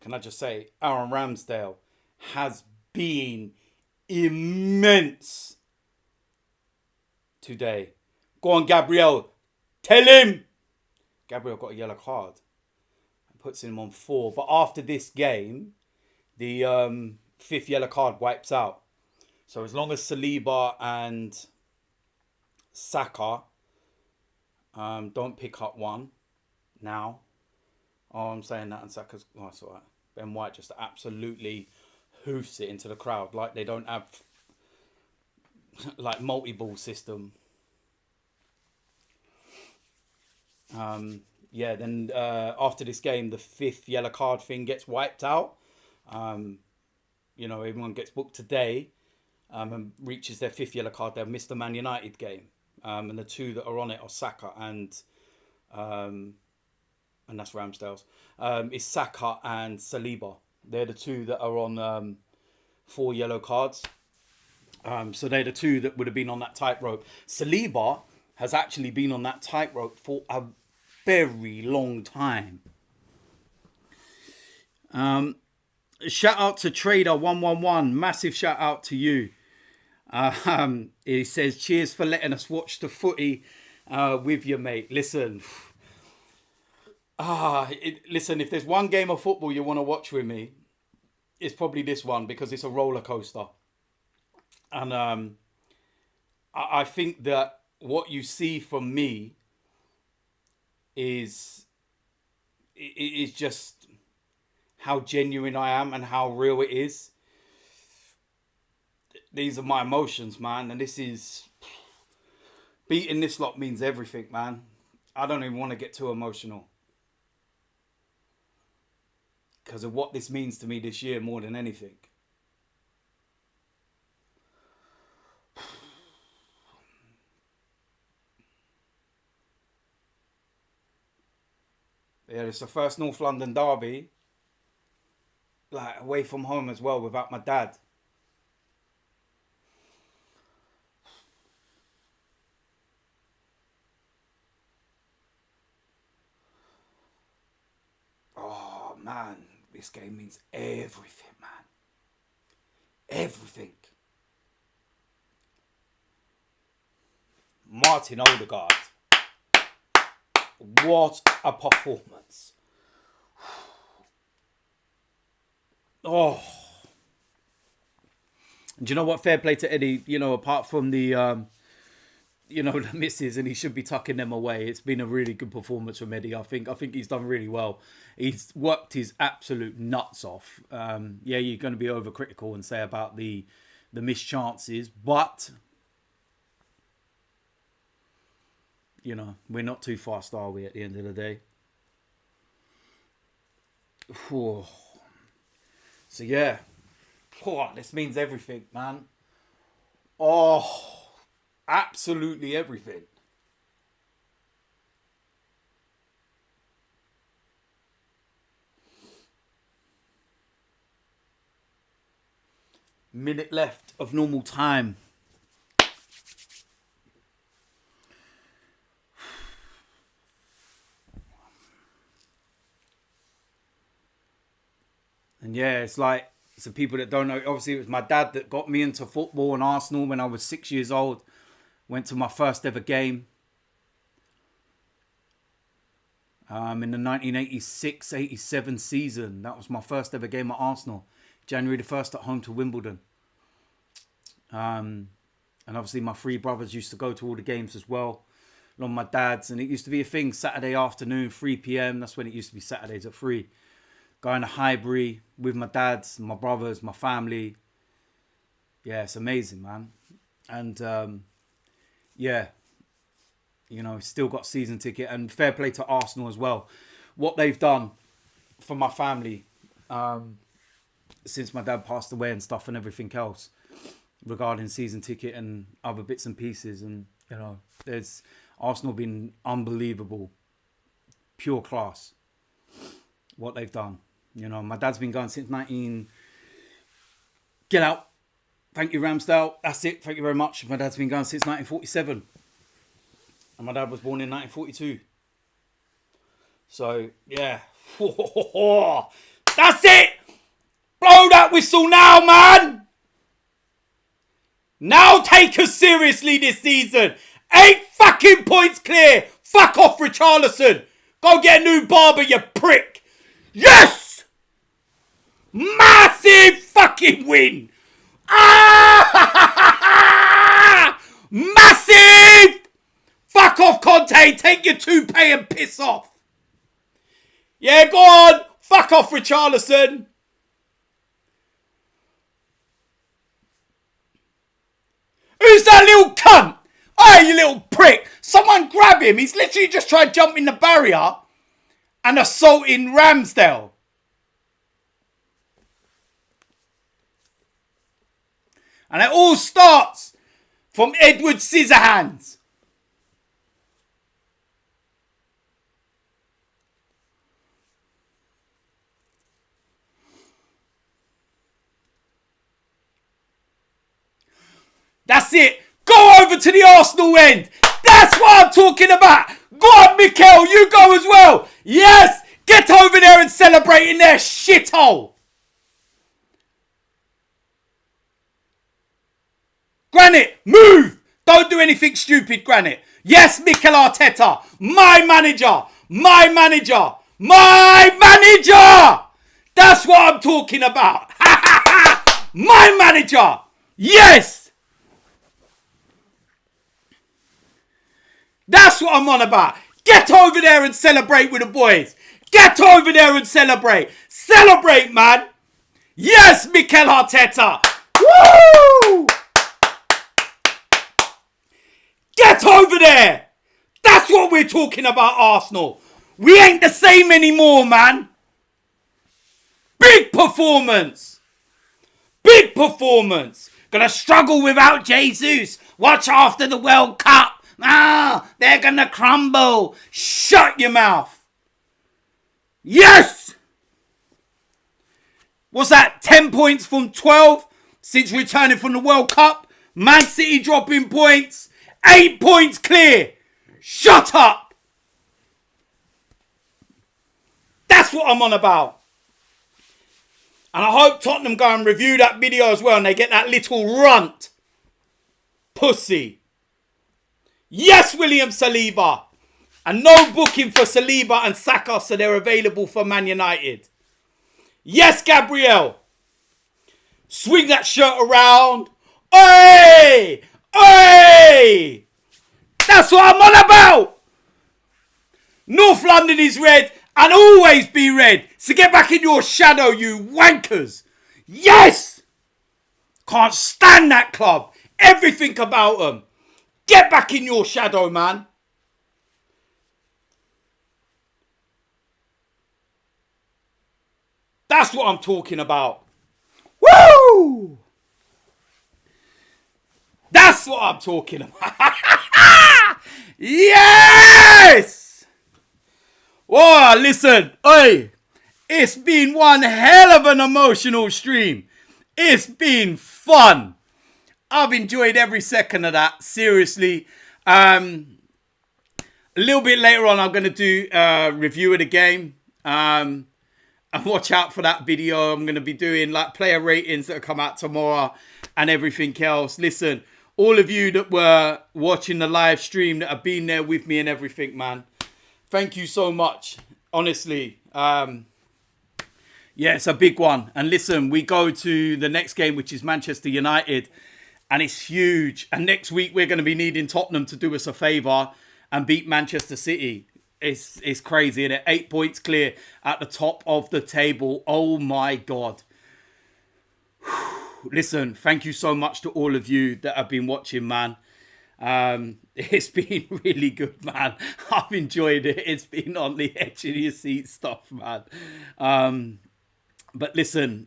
Can I just say, Aaron Ramsdale has been immense today. Go on, Gabriel. Tell him. Gabriel got a yellow card. Puts him on 4. But after this game, the 5th yellow card wipes out. So as long as Saliba and Saka don't pick up one now. Oh, I'm saying that, and Saka's... Oh, that's all right. Ben White just absolutely hoofs it into the crowd. Like they don't have... like, multi-ball system. Yeah, then after this game, the 5th yellow card thing gets wiped out. You know, everyone gets booked today and reaches their 5th yellow card. They'll miss the Man United game. And the 2 that are on it are Saka and that's Ramsdale's. It's Saka and Saliba. They're the 2 that are on 4 yellow cards. So they're the 2 that would have been on that tightrope. Saliba has actually been on that tightrope for a very long time. Shout out to Trader111. Massive shout out to you. He says, cheers for letting us watch the footy with you, mate. Listen, listen, if there's one game of football you want to watch with me, it's probably this one because it's a roller coaster. And I think that what you see from me is just how genuine I am and how real it is. These are my emotions, man. And this is... beating this lot means everything, man. I don't even want to get too emotional. Because of what this means to me this year more than anything. Yeah, it's the first North London derby, like away from home as well, without my dad. Oh man, this game means everything, man. Everything. Martin Odegaard. What a performance. Oh. And do you know what? Fair play to Eddie. You know, apart from the, the misses, and he should be tucking them away. It's been a really good performance from Eddie. I think he's done really well. He's worked his absolute nuts off. Yeah, you're going to be overcritical and say about the missed chances, but... we're not too fast, are we, at the end of the day? So, yeah. This means everything, man. Oh, absolutely everything. Minute left of normal time. And yeah, it's like, so people that don't know, obviously it was my dad that got me into football and Arsenal when I was 6 years old. Went to my first ever game. In the 1986-87 season. That was my first ever game at Arsenal. January the 1st at home to Wimbledon. And obviously my three brothers used to go to all the games as well. Along my dad's. And it used to be a thing, Saturday afternoon, 3 p.m. That's when it used to be, Saturdays at 3. Going to Highbury with my dads, my brothers, my family. Yeah, it's amazing, man. And yeah, still got season ticket. And fair play to Arsenal as well. What they've done for my family since my dad passed away and stuff and everything else regarding season ticket and other bits and pieces. And, there's Arsenal been unbelievable. Pure class. What they've done. My dad's been going since 19... Get out. Thank you, Ramsdale. That's it. Thank you very much. My dad's been going since 1947. And my dad was born in 1942. So, yeah. That's it. Blow that whistle now, man. Now take us seriously this season. 8 fucking points clear. Fuck off, Richarlison. Go get a new barber, you prick. Yes! Massive fucking win! Ah! Massive! Fuck off, Conte. Take your toupee and piss off. Yeah, go on. Fuck off, Richarlison. Who's that little cunt? Hey, you little prick. Someone grab him. He's literally just tried jumping the barrier and assaulting Ramsdale. And it all starts from Edward Scissorhands. That's it. Go over to the Arsenal end. That's what I'm talking about. Go on, Mikel. You go as well. Yes. Get over there and celebrate in their shithole. Granit, move! Don't do anything stupid, Granit. Yes, Mikel Arteta, my manager, my manager, my manager! That's what I'm talking about. My manager! Yes! That's what I'm on about. Get over there and celebrate with the boys. Get over there and celebrate. Celebrate, man. Yes, Mikel Arteta. Woo! Get over there. That's what we're talking about, Arsenal. We ain't the same anymore, man. Big performance. Big performance. Gonna struggle without Jesus. Watch after the World Cup. They're gonna crumble. Shut your mouth. Yes. What's that? 10 points from 12 since returning from the World Cup. Man City dropping points. 8 points clear. Shut up. That's what I'm on about. And I hope Tottenham go and review that video as well and they get that little runt. Pussy. Yes, William Saliba. And no booking for Saliba and Saka, so they're available for Man United. Yes, Gabriel. Swing that shirt around. Hey! Hey! That's what I'm on about. North London is red and always be red. So get back in your shadow, you wankers. Yes! Can't stand that club. Everything about them. Get back in your shadow, man. That's what I'm talking about. Woo! That's what I'm talking about. Yes! Oh, listen. Hey, it's been one hell of an emotional stream. It's been fun. I've enjoyed every second of that. Seriously. A little bit later on, I'm going to do a review of the game. And watch out for that video. I'm going to be doing like player ratings that will come out tomorrow and everything else. Listen, all of you that were watching the live stream that have been there with me and everything, man. Thank you so much. Honestly. Yeah, it's a big one. And listen, we go to the next game, which is Manchester United. And it's huge. And next week, we're going to be needing Tottenham to do us a favour and beat Manchester City. It's crazy, isn't it? 8 points clear at the top of the table. Oh, my God. Listen, thank you so much to all of you that have been watching, man. It's been really good, man. I've enjoyed it. It's been on the edge of your seat stuff, man. But listen,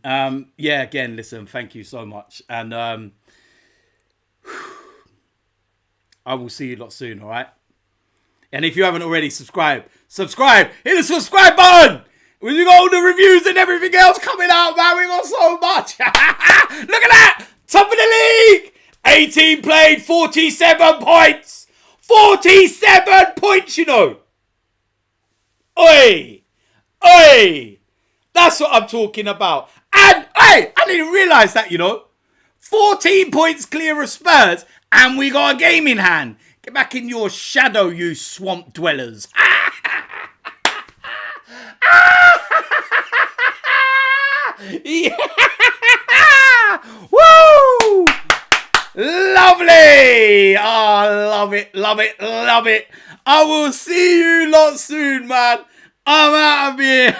yeah, again, listen, thank you so much. And I will see you lot soon, all right? And if you haven't already, subscribe. Subscribe. Hit the subscribe button. We got all the reviews and everything else coming out, man. We got so much. Look at that. Top of the league. 18 played, 47 points. 47 points, you know. Oi. Oi. That's what I'm talking about. And, hey, I didn't realise that, you know. 14 points clear of Spurs. And we got a game in hand. Get back in your shadow, you swamp dwellers. Yeah. Woo! Lovely. Oh, love it, love it, love it. I will see you lot soon, man. I'm out of here.